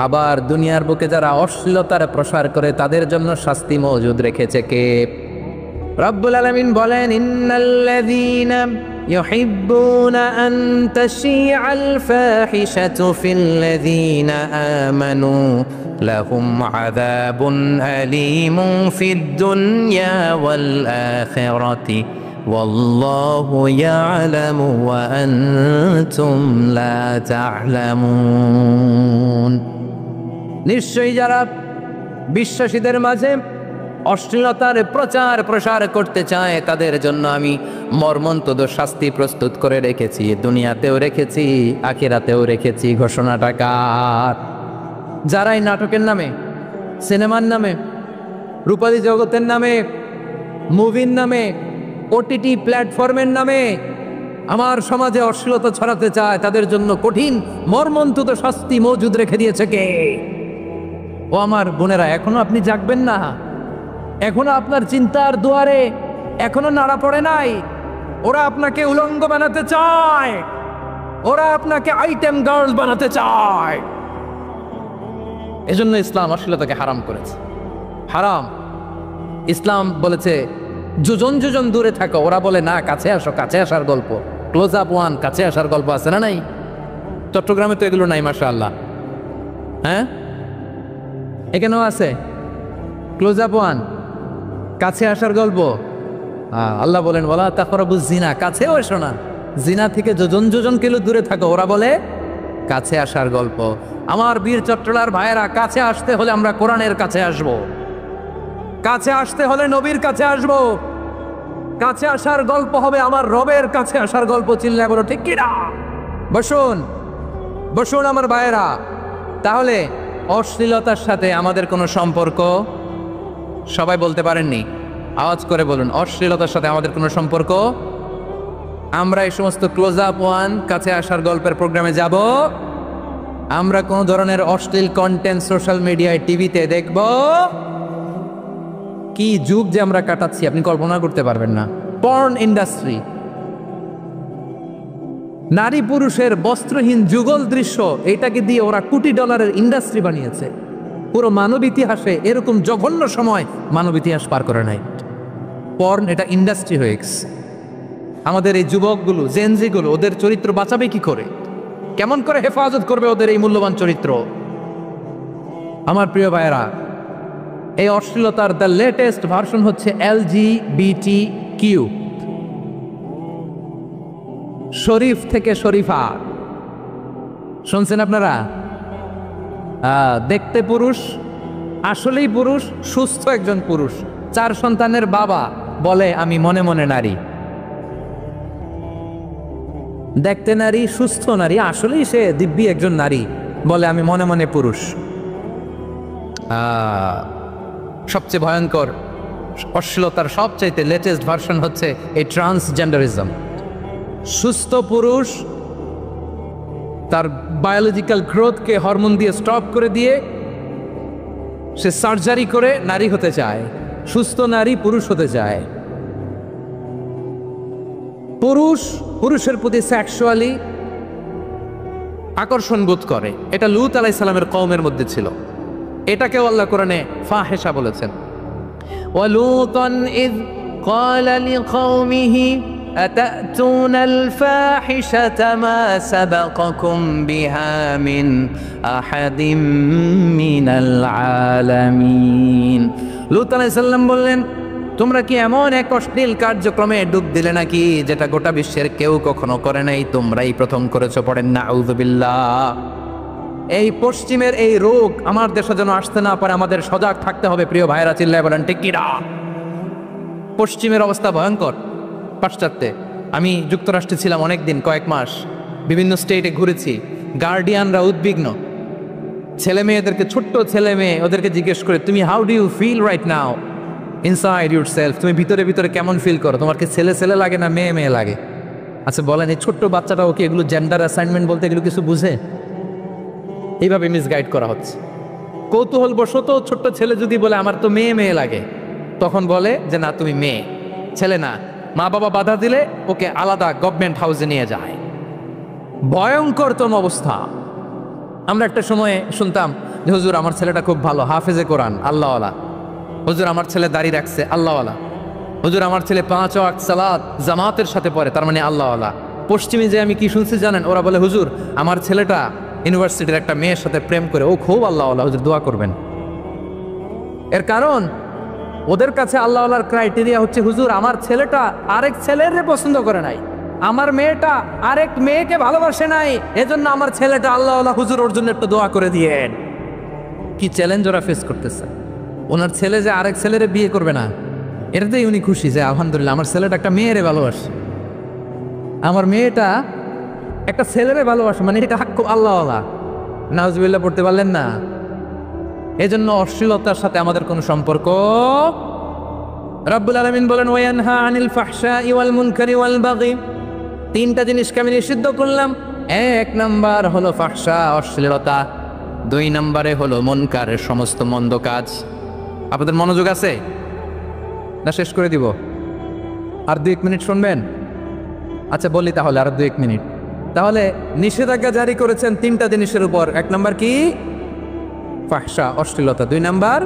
আবার দুনিয়ার বুকে যারা অশ্লীলতার প্রসার করে তাদের জন্য শাস্তি মজুদ রেখেছে কে? রব্বুল আলামিন বলেন, ইন্নাল্লাযীনা ইউহিব্বুনা আন তাশিআল ফাহিশাতু ফিল্লাযীনা আমানু লাহুম আযাবুন আলীমুন ফিদ দুনিয়া ওয়াল আখিরাতি ওয়াল্লাহু ইয়ালামু ওয়া আনতুম লা তা'লামুন। নিশ্চয়ই যারা বিশ্বাসীদের মাঝে অশ্লীলতার প্রচার প্রসার করতে চায় তাদের জন্য আমি মর্মন্তুদ শাস্তি প্রস্তুত করে রেখেছি, দুনিয়াতেও রেখেছি, আখিরাতেও রেখেছি। ঘোষণাটা কার? যারাই নাটকের নামে, সিনেমার নামে, রূপালী জগতের নামে, মুভির নামে, ওটিটি প্ল্যাটফর্মের নামে আমার সমাজে অশ্লীলতা ছড়াতে চায় তাদের জন্য কঠিন মর্মন্তুদ শাস্তি মজুদ রেখে দিয়েছে কে? ও আমার বোনেরা, এখনো আপনি জাগবেন না? এখনো আপনার চিন্তার দুয়ারে এখনো নাড়া পড়ে নাই? ওরা আপনাকে উলঙ্গ বানাতে চায়, ওরা আপনাকে আইটেম গার্ল বানাতে চায়। এজন্য ইসলাম অশ্লীলতাকে হারাম করেছে। হারাম। ইসলাম বলেছে যোজন যোজন দূরে থাকো, ওরা বলে না কাছে আসো, কাছে আসার গল্প, ক্লোজ আপ ওয়ান, কাছে আসার গল্প আছে না নাই? চট্টগ্রামে তো এগুলো নাই মাশাআল্লাহ। হ্যাঁ, এখানেও আছে ক্লোজ আপ ওয়ান, কাছে আসার গল্প। আল্লাহ বলেন ওয়ালা তাকরাবুজ জিনা, কাছেও এসো না, জিনা থেকে যোজন যোজন কিলো দূরে থাকো, ওরা বলে কাছে আসার গল্প। আমার বীর চট্টলার ভাইয়েরা, কাছে আসতে হলে আমরা কোরআনের কাছে আসব, কাছে আসতে হলে নবীর কাছে আসব, কাছে আসার গল্প হবে আমার রবের কাছে আসার গল্প। চিল্লায় বলো ঠিক কিনা? বসুন বসুন আমার ভাইয়েরা। তাহলে অশ্লীলতার সাথে আমাদের কোনো সম্পর্ক? সবাই বলতে পারেননি, আওয়াজ করে বলুন, অশ্লীলতার সাথে আমাদের কোনো সম্পর্ক? আমরা এই সমস্ত ক্লোজ আপ ওয়ান, কাছে আসার গল্পের প্রোগ্রামে যাব? আমরা কোন ধরনের অশ্লীল কন্টেন্ট সোশ্যাল মিডিয়ায়, টিভিতে দেখব? কি যুগ যে আমরা কাটাচ্ছি আপনি কল্পনা করতে পারবেন না। পর্ন ইন্ডাস্ট্রি, নারী পুরুষের বস্ত্রহীন যুগল দৃশ্য, এটাকে দিয়ে ওরা কোটি ডলারের ইন্ডাস্ট্রি বানিয়েছে। পুরো মানব ইতিহাসে এরকম জঘন্য সময় মানব ইতিহাস পার করে নাই। পর্ন এটা ইন্ডাস্ট্রি হয়ে গেছে। আমাদের এই যুবকগুলো, জেনজিগুলো, ওদের চরিত্র বাঁচাবে কি করে? কেমন করে হেফাজত করবে ওদের এই মূল্যবান চরিত্র? আমার প্রিয় ভাইয়েরা, এই অশ্লীলতার দ্য লেটেস্ট ভার্সন হচ্ছে LGBTQ, শরীফ থেকে শরীফা। শুনছেন আপনারা? দেখতে পুরুষ, আসলেই পুরুষ, সুস্থ একজন পুরুষ, 4 সন্তানের বাবা, বলে আমি মনে মনে নারী। দেখতে নারী, সুস্থ নারী, আসলেই সে দিব্যি একজন নারী, বলে আমি মনে মনে পুরুষ। সবচেয়ে ভয়ঙ্কর অশ্লীলতার সবচাইতে লেটেস্ট ভার্সন হচ্ছে এই ট্রান্সজেন্ডারিজম। সুস্থ পুরুষ তার বায়োলজিক্যাল গ্রোথকে হরমোন দিয়ে স্টপ করে দিয়ে সে সার্জারি করে নারী হতে চায়। সুস্থ নারী পুরুষ হতে চায়। পুরুষ পুরুষের প্রতি সেক্সুয়ালি আকর্ষণ বোধ করে। এটা লূত আলাইহিস সালামের কওমের মধ্যে ছিল। এটাকেও আল্লাহ কোরআনে ফাহিশা বলেছেন। ওয়ালুতান ইয ক্বালা লিকওমিহি আতাতুনাল ফাহিশাতা মা সাবাকাকুম বিহা মিন আহাদিম মিনাল আলামিন। লূত আলাইহিস সালাম বললেন, তোমরা কি এমন এক অশ্লীল কার্যক্রমে ডুব দিলে নাকি যেটা গোটা বিশ্বের কেউ কখনো করে নাই, তোমরাই প্রথম করেছো? পড়েন নাউযুবিল্লাহ। এই পশ্চিমের এই রোগ আমার দেশে যেন আসতে না পারে, আমাদের সজাগ থাকতে হবে। প্রিয় ভাইয়েরা, চিল্লায় বলেন ঠিক কিনা? পশ্চিমের অবস্থা ভয়ঙ্কর। পাশ্চাত্যে, আমি যুক্তরাষ্ট্রে ছিলাম অনেকদিন, কয়েক মাস, বিভিন্ন স্টেটে ঘুরেছি। গার্ডিয়ানরা উদ্বিগ্ন। ছেলে মেয়েদেরকে, ছোট্ট ছেলে মেয়ে, ওদেরকে জিজ্ঞেস করে, তুমি how do you feel right now inside yourself? তুমি ভিতরে ভিতরে কেমন ফিল করো? তোমার কি ছেলে ছেলে লাগে না মেয়ে মেয়ে লাগে? আচ্ছা বলেন, এই ছোট্ট বাচ্চাটাও কি এগুলো জেন্ডার অ্যাসাইনমেন্ট বলতে এগুলো কিছু বুঝে? এইভাবে মিসগাইড করা হচ্ছে। কৌতূহল বশত ছোট্ট ছেলে যদি বলে আমার তো মেয়ে মেয়ে লাগে, তখন বলে যে না তুমি মেয়ে, ছেলে না। মা বাবা বাধা দিলে ওকে আলাদা গভর্নমেন্ট হাউসে নিয়ে যায়। ভয়ঙ্করতম অবস্থা। আমরা একটা সময়ে শুনতাম যে হুজুর আমার ছেলেটা খুব ভালো, হাফেজে কোরআন, আল্লাহওয়ালা। হুজুর আমার ছেলে দাড়ি রাখছে, আল্লাহওয়ালা। হুজুর আমার ছেলে 5 ওয়াক্ত সালাত জামাতের সাথে পড়ে, তার মানে আল্লাহওয়ালা। পশ্চিমে যে আমি কি শুনছি জানেন? ওরা বলে হুজুর আমার ছেলেটা ইউনিভার্সিটির একটা মেয়ের সাথে প্রেম করে, ও খুব আল্লাহওয়ালা, হুজুর দোয়া করবেন। এর কারণ ওদের কাছে আল্লাহওয়ালার ক্রাইটেরিয়া হচ্ছে হুজুর আমার ছেলেটা আরেক ছেলের পছন্দ করে নাই, আমার মেয়েটা আরেক মেয়েকে ভালোবাসে নাই, এজন্য আমার ছেলেটা আল্লাহওয়ালা, হুজুর ওর জন্য একটু দোয়া করে দিয়েন। কি চ্যালেঞ্জ ওরা ফেস করতেছে। ওনার ছেলে যে আরেক ছেলেরে বিয়ে করবে না, এটাতেই উনি খুশি যে আলহামদুলিল্লাহ আমার ছেলেটা একটা মেয়েরে ভালোবাসে, আমার মেয়েটা একটা ছেলেরে ভালোবাসে, মানে এটা হাক্কু আল্লাহওয়ালা। নাউজুবিল্লাহ পড়তে পারলেন না? এজন্য অশ্লীলতার সাথে আমাদের কোনো সম্পর্ক। রাব্বুল আলামিন বলেন ওয়ায়ানহা আনিল ফাহশাই ওয়াল মুনকারি ওয়াল বাগি। 3টা জিনিসকে আমি নিষিদ্ধ করলাম। 1 নাম্বার হলো ফাহশা, অশ্লীলতা। 2 নম্বরে হলো মুনকারের সমস্ত মন্দ কাজ। আপনাদের মনোযোগ আছে না? শেষ করে দিব? আর 2-1 মিনিট শুনবেন? আচ্ছা বলি তাহলে, আর 2-1 মিনিট। তাহলে নিষেধাজ্ঞা জারি করেছেন 3টা জিনিসের উপর। 1 নাম্বার কি? ফাহশা, অশ্লীলতা। 2 নাম্বার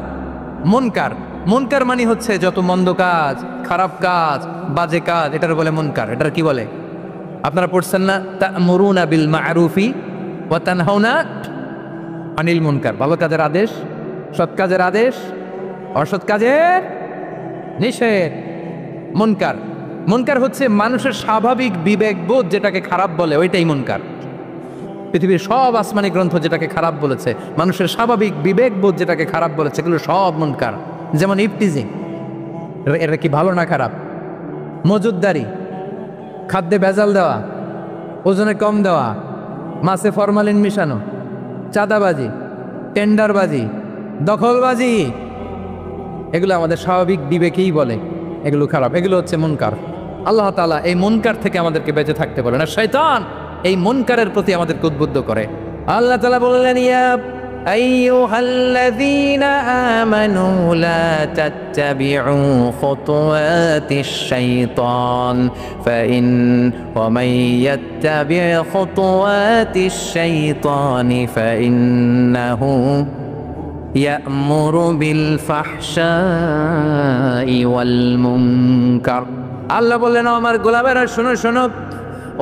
মুনকার। মুনকার মানে হচ্ছে যত মন্দ কাজ, খারাপ কাজ, বাজে কাজ, এটার বলে মুনকার। এটার কি বলে? আপনারা পড়ছেন না তা'মুরুনা বিল মা'রুফি ওয়া তানহাউনা আনিল মুনকার। ভালো কাজের আদেশ, সৎ কাজের আদেশ, অসৎ কাজের নিষেধ। মুনকার, মুনকার হচ্ছে মানুষের স্বাভাবিক বিবেকবোধ যেটাকে খারাপ বলে, ওইটাই মুনকার। পৃথিবীর সব আসমানি গ্রন্থ যেটাকে খারাপ বলেছে, মানুষের স্বাভাবিক বিবেকবোধ যেটাকে খারাপ বলেছে, এগুলো সব মুনকার। যেমন ইফটিজিং, এটা কি ভালো না খারাপ? মজুদদারি, খাদ্যে ভেজাল দেওয়া, ওজনে কম দেওয়া, মাছে ফরমালিন মিশানো, চাঁদাবাজি, টেন্ডারবাজি, দখলবাজি, এগুলো আমাদের স্বাভাবিক বিবেকেই বলে এগুলো খারাপ, এগুলো হচ্ছে মুনকার। আল্লাহ তাআলা এই মুনকার থেকে আমাদেরকে বেঁচে থাকতে বলেন, আর শয়তান এই মুনকারের প্রতি আমাদেরকে উদ্বুদ্ধ করে। আল্লাহ তাআলা বললেন, ইয়া আইয়ুহাল্লাযীনা আমানু লা তাত্তাবিউ খুতুওয়াতিশ শাইতান ফাইন ওয়া মান ইয়াত্তাবি' খুতুওয়াতিশ শাইতানি ফাইন্নাহু ইয়া'মুরু বিল ফাহশাই ওয়াল মুনকার। আল্লাহ বললেন, আমার গোলামেরা শোনো শোনো,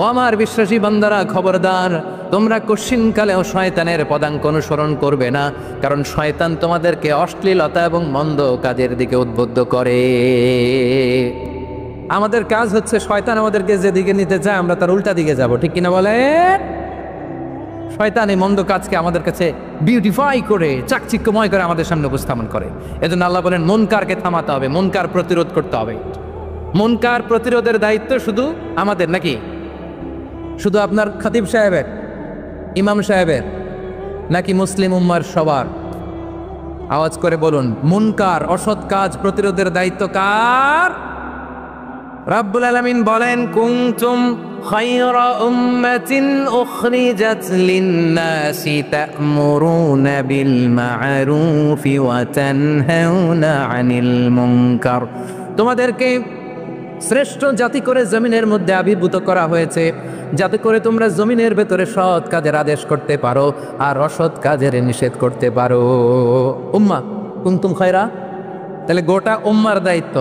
ও আমার বিশ্বাসী বান্দারা খবরদার, তোমরা কশিনকালেও শয়তানের পদাঙ্ক অনুসরণ করবে না, কারণ শয়তান তোমাদেরকে অশ্লীলতা এবং মন্দ কাজের দিকে উদ্বুদ্ধ করে। আমাদের কাজ হচ্ছে শয়তান আমাদেরকে যেদিকে নিতে চায় আমরা তার উল্টা দিকে যাব, ঠিক কিনা বলে? শয়তান এই মন্দ কাজকে আমাদের কাছে বিউটিফাই করে চাকচিক্যময় করে আমাদের সামনে উপস্থাপন করে। এজন্য আল্লাহ বলেন মুনকারকে থামাতে হবে, মুনকার প্রতিরোধ করতে হবে। মুনকার প্রতিরোধের দায়িত্ব শুধু আমাদের নাকি? শুধু আপনার খতিব সাহেবের, ইমাম সাহেবের, নাকি মুসলিম উম্মার সবার? আওয়াজ করে বলুন, মুনকার অসৎ কাজ প্রতিরোধের দায়িত্ব কার? রাব্বুল আলামিন বলেন, কুনতুম খায়রা উম্মাতিন উখরিজাত লিন-নাসি তা'মুরুনা বিল মা'রুফি ওয়া তানহাউনা আনিল মুনকার। তোমাদেরকে শ্রেষ্ঠ জাতি করে জমিনের মধ্যে আবির্ভূত করা হয়েছে, যাতে করে তোমরা জমিনের ভেতরে সৎ কাজের আদেশ করতে পারো আর অসৎ কাজের নিষেধ করতে পারো। উম্মা কুনতুম খায়রা, তাহলে গোটা উম্মার দায়িত্ব,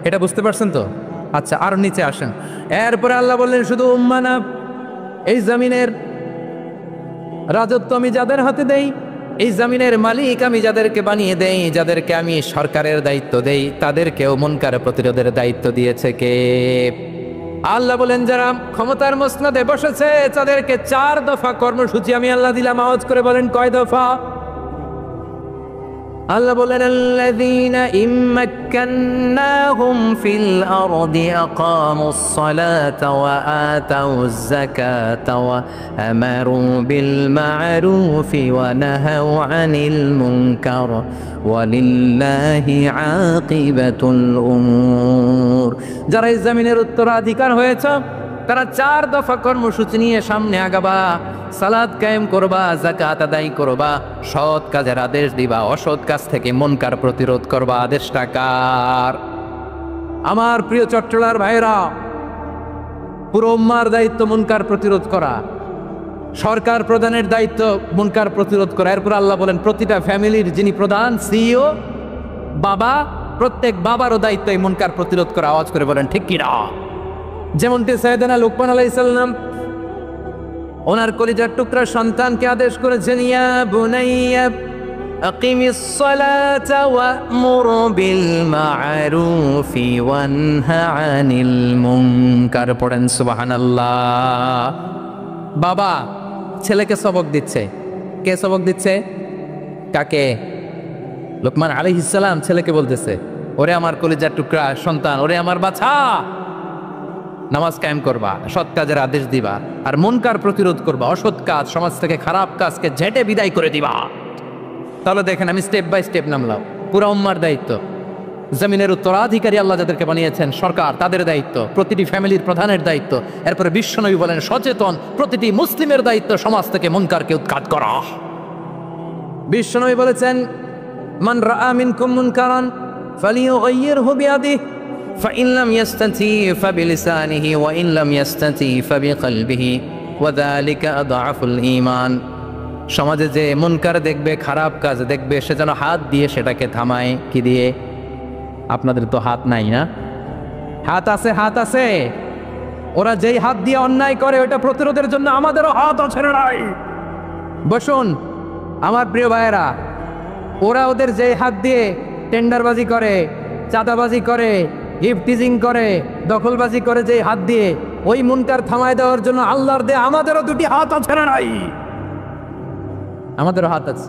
এটা বুঝতে পারছেন তো? আচ্ছা, আর নিচে আসেন। এরপরে আল্লাহ বললেন, শুধু উম্মা না, এই জমিনের রাজত্ব আমি যাদের হাতে দেই, এই জমিনের মালিক আমি যাদেরকে বানিয়ে দেই, যাদেরকে আমি সরকারের দায়িত্ব দেই, তাদেরকেও মুনকার প্রতিরোধের দায়িত্ব দিয়েছে কে? আল্লাহ বলেন, যারা ক্ষমতার মসনদে বসেছে তাদেরকে 4 দফা কর্মসূচি আমি আল্লাহ দিলাম। আওয়াজ করে বলেন, কয় দফা? আল্লাহ বলেন, আল্লাযীনা ইম্মাক্কান্নাহুম ফিল আরদি আকামুস সালাতা ওয়া আতাউয যাকাতা ওয়া আমারু বিল মা'রুফি ওয়া নাহাউ আনিল মুনকার ওয়ালিল্লাহি আকিবাতুল উমুর। যারা এই জমিনের উত্তরাধিকার হয়েছে তারা 4 দফা কর্মসূচি নিয়ে সামনে আগাবা। সালাত কায়েম করবা, যাকাত আদায় করবা, সৎ কাজের আদেশ দিবা, অসৎ কাজ থেকে মুনকার প্রতিরোধ করবা। আদেশটা কার? আমার প্রিয় চট্টলার ভাইরা, পুরো উম্মার দায়িত্ব মুনকার প্রতিরোধ করা, সরকার প্রধানের দায়িত্ব মুনকার প্রতিরোধ করা। এরপর আল্লাহ বলেন, প্রতিটা ফ্যামিলির যিনি প্রধান সিইও বাবা, প্রত্যেক বাবারও দায়িত্ব এই মুনকার প্রতিরোধ করা। আওয়াজ করে বলেন ঠিক কিনা? যেমনটি সাইয়েদনা লুকমান আলাইহিস সালাম ওনার কলিজার টুকরা সন্তানকে আদেশ করেছেন, ইয়া বুনাইয়া আকিমিস সালাতা ওয়া'মুর বিল মা'রুফি ওয়ানহা আনিল মুনকার। পড়েন সুবহানাল্লাহ। বাবা ছেলেকে সবক দিচ্ছে। কে সবক দিচ্ছে? কাকে? লুকমান আলাইহিস সালাম ছেলেকে বলতেছে, ওরে আমার কলিজার টুকরা সন্তান, ওরে আমার বাছা, নামাজ কায়েম করবা, সৎ কাজের আদেশ দিবা, আর মুনকার প্রতিরোধ করবা, অসৎ কাজ, সমাজ থেকে খারাপ কাজকে ঝেঁটে বিদায় করে দিবা। তাহলে দেখেন, আমি স্টেপ বাই স্টেপ নামলাম। পুরা উম্মার দায়িত্ব, জমিনের উত্তরাধিকারী আল্লাহ যাদেরকে বানিয়েছেন সরকার, তাদের দায়িত্ব, প্রতিটি ফ্যামিলির প্রধানের দায়িত্ব। এরপরে বিশ্বনবী বলেন, সচেতন প্রতিটি মুসলিমের দায়িত্ব সমাজ থেকে মুনকারকে উৎখাত করা। বিশ্বনবী বলেছেন, মান রাআ মিনকুম মুনকারান ফালিয়ুগাইয়িরহু বিয়াদিহি فإن لم يستطع فبلسانه وإن لم يستطع فبقلبه وذلك أضعف الإيمان। সমাজে যে মুনকার দেখবে, খারাপ কাজ দেখবে, সে যেন হাত দিয়ে সেটাকে থামায়। কি দিয়ে? আপনাদের তো হাত নাই না? হাত আছে, হাত আছে। ওরা যেই হাত দিয়ে অন্যায় করে ওটা প্রতিরোধের জন্য আমাদেরও হাত আছে না নাই? বসুন আমার প্রিয় ভাইয়েরা, ওরা ওদের যেই হাত দিয়ে টেন্ডারবাজি করে, চাঁদাবাজি করে, ইফতিজিং করে, দখলবাজি করে, যে হাত দিয়ে ওই মুনকার থামায় দেওয়ার জন্য আল্লাহর দেয়া আমাদেরও 2টি হাত আছে না নাই? আমাদেরও হাত আছে।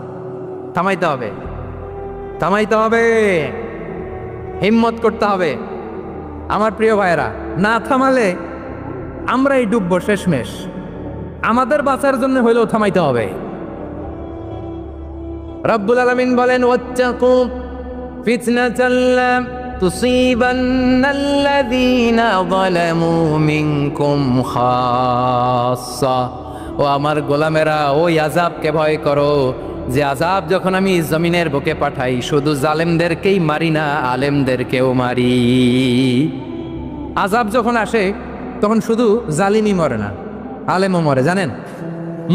থামাইতে হবে, থামাইতে হবে, হিম্মত করতে হবে। আমার প্রিয় ভাইয়েরা, না থামালে আমরাই ডুববো শেষমেশ। আমাদের বাঁচার জন্য হইলেও থামাইতে হবে। রব্বুল আলামিন বলেন, ওয়াত্তাকু ফিতনাতাল লা তুসিবান্নাল্লাযীনা যালামু মিনকুম খাসসা। ও আমার গোলামেরা, ওই আযাবকে ভয় করো যে আযাব যখন আমি জমিনের বুকে পাঠাই শুধু জালেমদেরকেই মারি না, আলেমদেরকেও মারি। আযাব যখন আসে তখন শুধু জালিমই মরে না, আলেমও মরে। জানেন,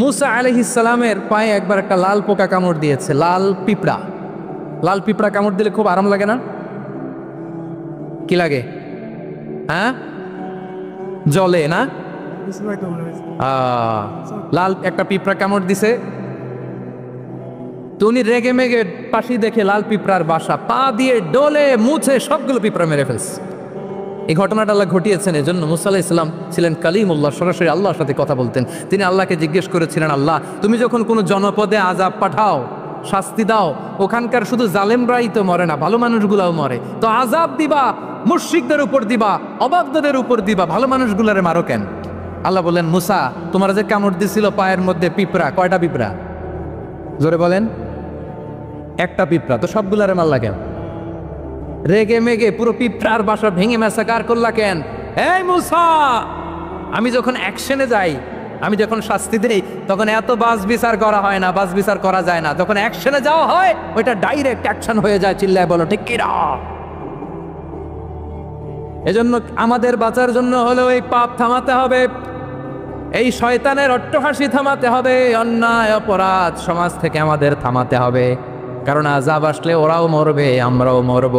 মুসা আলাইহিস সালামের পায়ে একবার একটা লাল পোকা কামড় দিয়েছে, লাল পিঁপড়া। লাল পিঁপড়া কামড় দিলে খুব আরাম লাগে না? কি লাগে? হ্যাঁ, জলে না? লাল একটা পিঁপড়া কামড় দিছে, তো উনি রেগে মেগে পাশি দেখে লাল পিঁপড়ার বাসা, পা দিয়ে ডলে মুছে সবগুলো পিঁপড়া মেরে ফেলছে। এই ঘটনাটা আল্লাহ ঘটিয়েছেন। এজন্য মুসা আলাইহিস সালাম ছিলেন কালিমুল্লাহ, সরাসরি আল্লাহর সাথে কথা বলতেন। তিনি আল্লাহকে জিজ্ঞেস করেছিলেন, আল্লাহ তুমি যখন কোনো জনপদে আযাব পাঠাও, শাস্তি দাও, ওখানকার শুধু জালেমরাই তো মরে না, ভালো মানুষগুলাও মরে, তো আযাব দিবা মুশরিকদের উপর দিবা, অবাধ্যদের উপর দিবা, ভালো মানুষগুলারে মারো কেন? আল্লাহ বললেন, মুসা তোমার যে কামড় দিছিল পায়ের মধ্যে পিঁপড়া, কয়টা পিঁপড়া? জোরে বলেন। একটা পিঁপড়া, তো সবগুলারে মারলা কেন? রেগে মেগে পুরো পিঁপড়ার বাসা ভেঙে ম্যাসাকার করলা কেন? এই মুসা, আমি যখন অ্যাকশনে যাই, আমি যখন শাস্তি দিই, তখন এত বাস বিচার করা হয় না, বাস বিচার করা যায় না। যখন অ্যাকশনে যাওয়া হয় ওইটা ডাইরেক্ট অ্যাকশন হয়ে যায়। চিল্লায় বলো ঠিক কিনা? এজন্য আমাদের বাঁচার জন্য হলেও এই পাপ থামাতে হবে, এই শয়তানের অট্টহাসি থামাতে হবে, অন্যায় অপরাধ সমাজ থেকে আমাদের থামাতে হবে। কারণ আযাব আসলে ওরাও মরবে, আমরাও মরব।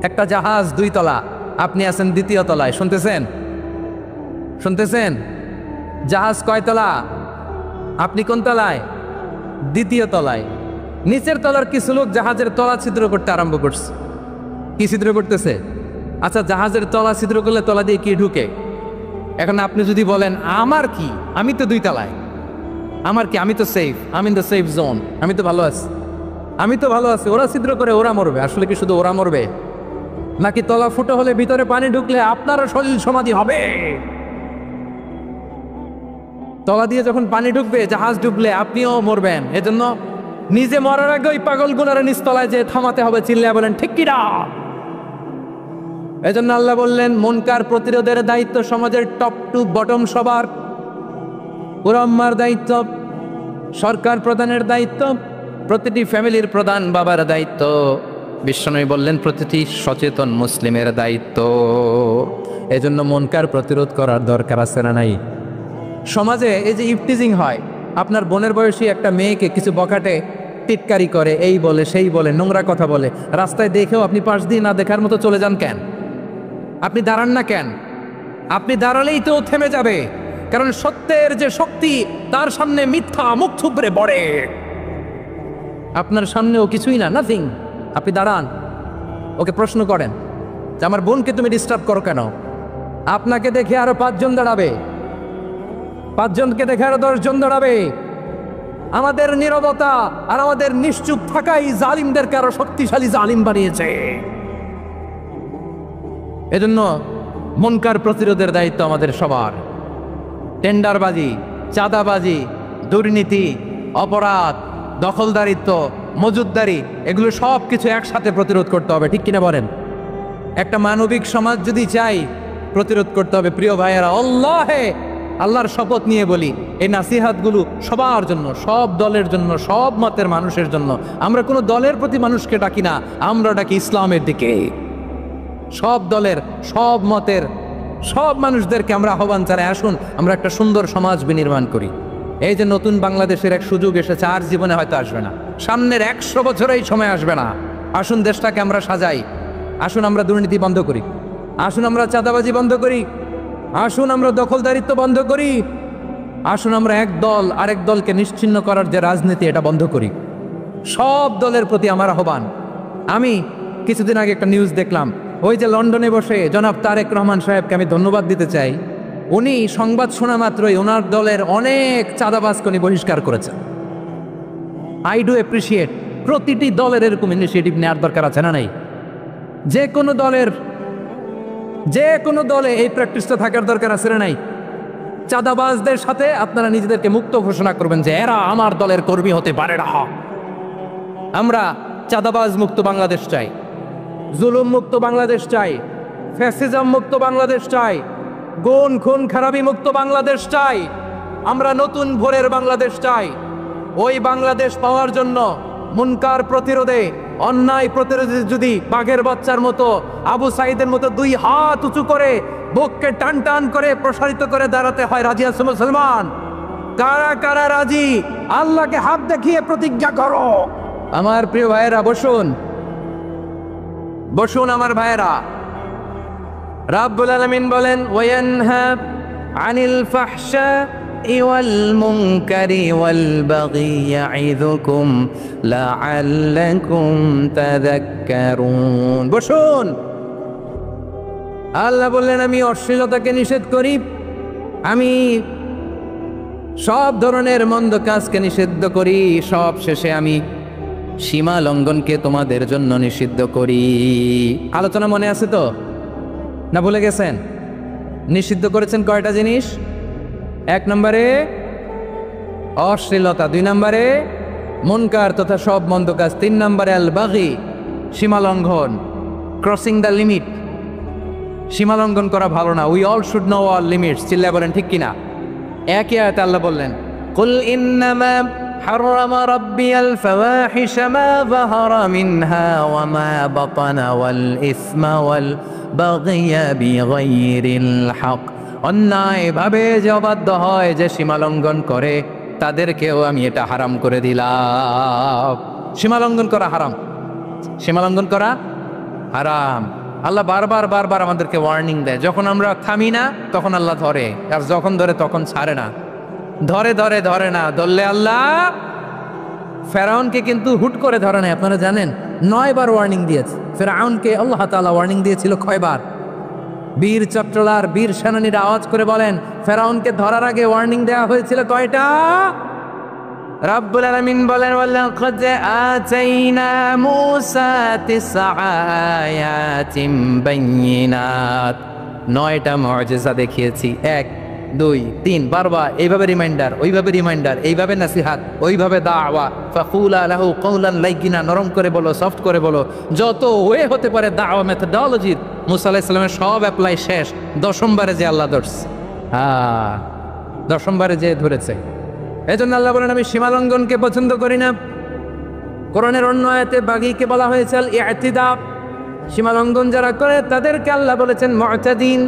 একটা জাহাজ 2 তলা, আপনি আছেন 2য় তলায়, শুনতেছেন? শুনতেছেন? জাহাজ কয় তলা? আপনি কোন তলায়? 2য় তলায়। নিচের তলার কিছু লোক জাহাজের তলা ছিদ্র করতে আরম্ভ করছে। কি ছিদ্র করতেছে? আচ্ছা, জাহাজের তলা ছিদ্র করলে তলা দিয়ে কি ঢুকে? এখন আপনি যদি বলেন আমার কি, আমি তো 2 তলায়, আমার কি, আমি তো সেফ, আমি ইন দ্য সেফ জোন, আমি তো ভালো আছি, আমি তো ভালো আছি, ওরা ছিদ্র করে ওরা মরবে। আসলে কি শুধু ওরা মরবে, নাকি তলা ফুটো হলে ভিতরে পানি ঢুকলে আপনারও শরীর সমাধি হবে? তলা দিয়ে যখন পানি ঢুকবে, জাহাজ ডুবলে আপনিও মরবেন। এজন্য নিজে মরার আগে ওই পাগলগুলোর নিচতলায় যে থামাতে হবে। চিল্লায় বলেন ঠিক কিনা? এজন্য আল্লাহ বললেন, মুনকার প্রতিরোধের দায়িত্ব সমাজের টপ টু বটম সবার। পুরো আম্মার দায়িত্ব, সরকার প্রধানের দায়িত্ব, প্রতিটি ফ্যামিলির প্রধান বাবার দায়িত্ব। বিশ্বনবী বললেন প্রতিটি সচেতন মুসলিমের দায়িত্ব। এজন্য মুনকার প্রতিরোধ করার দরকার আছে না নাই? সমাজে এই যে ইফটিজিং হয়, আপনার বোনের বয়সী একটা মেয়েকে কিছু বখাটে টিটকারি করে, এই বলে সেই বলে, নোংরা কথা বলে, রাস্তায় দেখেও আপনি পাশ দিয়ে না দেখার মতো চলে যান কেন? আপনি দাঁড়ান না কেন? আপনি দাঁড়ালেই তো থেমে যাবে। কারণ সত্যের যে শক্তি, তার সামনে মিথ্যা মুখ থুবড়ে পড়ে। আপনার সামনেও কিছুই না, নাথিং। আপনি দাঁড়ান, ওকে প্রশ্ন করেন যে আমার বোনকে তুমি ডিস্টার্ব করো কেন? আপনাকে দেখে আরো 5 জন দাঁড়াবে, 5 জনকে দেখে আরো 10 জন দাঁড়াবে। আমাদের নীরবতা আর আমাদের নিশ্চুপ থাকাই জালিমদেরকে আরো শক্তিশালী জালিম বানিয়েছে। এজন্য মুনকার প্রতিরোধের দায়িত্ব আমাদের সবার। টেন্ডারবাজি, চাঁদাবাজি, দুর্নীতি, অপরাধ, দখলদারিত্ব, মজুদদারি, এগুলো সব কিছু একসাথে প্রতিরোধ করতে হবে। ঠিক কিনা বলেন? একটা মানবিক সমাজ যদি চাই, প্রতিরোধ করতে হবে। প্রিয় ভাইয়েরা, আল্লাহর শপথ নিয়ে বলি, এই নাসিহাতগুলো সবার জন্য, সব দলের জন্য, সব মতের মানুষের জন্য। আমরা কোনো দলের প্রতি মানুষকে ডাকি না, আমরা ডাকি ইসলামের দিকে। সব দলের, সব মতের, সব মানুষদেরকে আমরা আহ্বান জানাই, আসুন আমরা একটা সুন্দর সমাজ বিনির্মাণ করি। এই যে নতুন বাংলাদেশের এক সুযোগ এসেছে, আর জীবনে হয়তো আসবে না, সামনের 100 বছরে এই সময় আসবে না। আসুন দেশটাকে আমরা সাজাই, আসুন আমরা দুর্নীতি বন্ধ করি, আসুন আমরা চাঁদাবাজি বন্ধ করি, আসুন আমরা দখলদারিত্ব বন্ধ করি, আসুন আমরা এক দল আরেক দলকে নিশ্চিহ্ন করার যে রাজনীতি, এটা বন্ধ করি। সব দলের প্রতি আমার আহ্বান। আমি কিছুদিন আগে একটা নিউজ দেখলাম, ওই যে লন্ডনে বসে জনাব তারেক রহমান সাহেবকে আমি ধন্যবাদ দিতে চাই। উনি সংবাদ শোনা মাত্রই ওনার দলের অনেক চাঁদাবাজকে উনি বহিষ্কার করেছেন। I do appreciate. প্রতিটি দলের এরকম ইনিশিয়েটিভ নেওয়ার দরকার আছে না নাই? যে কোনো দলে এই প্র্যাকটিসটা থাকার দরকার আছে না নাই? চাঁদাবাজদের সাথে আপনারা নিজেদেরকে মুক্ত ঘোষণা করবেন যে এরা আমার দলের কর্মী হতে পারে না। আমরা চাঁদাবাজ মুক্ত বাংলাদেশ চাই, জুলুম মুক্ত বাংলাদেশ চাই, ফ্যাসিজম মুক্ত বাংলাদেশ চাই, গুণ খুন খারাপি মুক্ত বাংলাদেশ চাই। আমরা নতুন ভোরের বাংলাদেশ চাই। ওই বাংলাদেশ পাওয়ার জন্য মুনকার প্রতিরোধে, অন্যায় প্রতিরোধে যদি বাঘের বাচ্চার মতো, আবু সাইদের মতো দুই হাত উঁচু করে বুককে টান টান করে প্রসারিত করে দাঁড়াতে হয়, রাজি আছে মুসলমান? কারা কারা রাজি? আল্লাহকে হাত দেখিয়ে প্রতিজ্ঞা করো। আমার প্রিয় ভাইয়েরা বসুন, বসুন আমার ভাইয়েরা। রাব্বুল আলামিন বলেন ওয়ায়ানহা আনিল ফাহশাই ওয়াল মুনকারি ওয়াল বাগি ইয়াইযুকুম লাআল্লাকুম তাযাক্কারুন। বসুন। আল্লাহ বললেন আমি অশ্লীলতাকে নিষেধ করি, আমি সব ধরনের মন্দ কাজকে নিষিদ্ধ করি, সব শেষে আমি সীমা লঙ্ঘনকে তোমাদের জন্য নিষিদ্ধ করি। আলোচনা মনে আছে তো, না ভুলে গেছেন? নিষিদ্ধ করেছেন কয়টা জিনিস? 1 নম্বরে অশ্লীলতা, 2 নম্বরে মুনকার তথা সব মন্দ কাজ, 3 নম্বরে আল বাগি সীমা লঙ্ঘন, ক্রসিং দ্য লিমিট। সীমা লঙ্ঘন করা ভালো না। We all should know our limits. চিল্লায় বলেন ঠিক কিনা? একই আয়াতে আল্লাহ বললেন কুল ইন্নামা حرم ربي الفواحش ما ظهر منها وما بطن والإثم والبغي بغير الحق। অন্যায় ভাবে যে অবাধ্য হয়, যে সীমা লঙ্ঘন করে, তাদেরকেও আমি এটা হারাম করে দিলাম। সীমা লঙ্ঘন করা হারাম, সীমা লঙ্ঘন করা হারাম। আল্লাহ বারবার বারবার আমাদেরকে ওয়ার্নিং দেয়। যখন আমরা থামি না তখন আল্লাহ ধরে, আর যখন ধরে তখন ছাড়ে না। ধরে ধরে ধরে না, ধরলে আল্লাহ ফেরাউনকে কিন্তু হুট করে ধরে নাই। আপনারা জানেন 9 বার ওয়ার্নিং দিয়েছে ফেরাউনকে। আল্লাহ তাআলা ওয়ার্নিং দিয়েছিল কয়বার? বীর চট্টলার বীর সেনানীরা আওয়াজ করে বলেন ফেরাউনকে ধরার আগে ওয়ার্নিং দেওয়া হয়েছিল কয়টা? রাব্বুল আলামিন বলেন ওয়ালাকাদ আতাইনা মূসা 9 আয়াতিন বাইয়িনাত। 9টা মুজিজা দেখিয়েছি। 1 2 3 বারবার এইভাবে রিমাইন্ডার, ওইভাবে রিমাইন্ডার, এইভাবে নাসিহাত, ওইভাবে দাওয়া। ফাকুলা লাহু কওলান লাইয়িনা, নরম করে বলো, সফট করে বলো, যত ওয়ে হতে পারে দাওয়া মেথডোলজি। মুসা আলাইহিস সালামের সব অ্যাপ্লাই শেষ। 10ম বারে যে আল্লাহ ধরছে, 10ম বারে যে ধরেছে। এজন্য আল্লাহ বলেন আমি সীমা লঙ্ঘনকে পছন্দ করি না। কোরআনের অন্য আয়াতে বাগীকে বলা হয়েছে আল ইতিদা। সীমা লঙ্ঘন যারা করে তাদেরকে আল্লাহ বলেছেন মুতাদিন।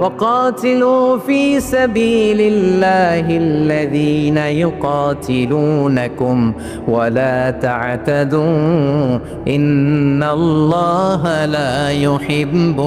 وقاتلوا في سبيل الله الذين يقاتلونكم ولا تعتدوا إن الله لا يحب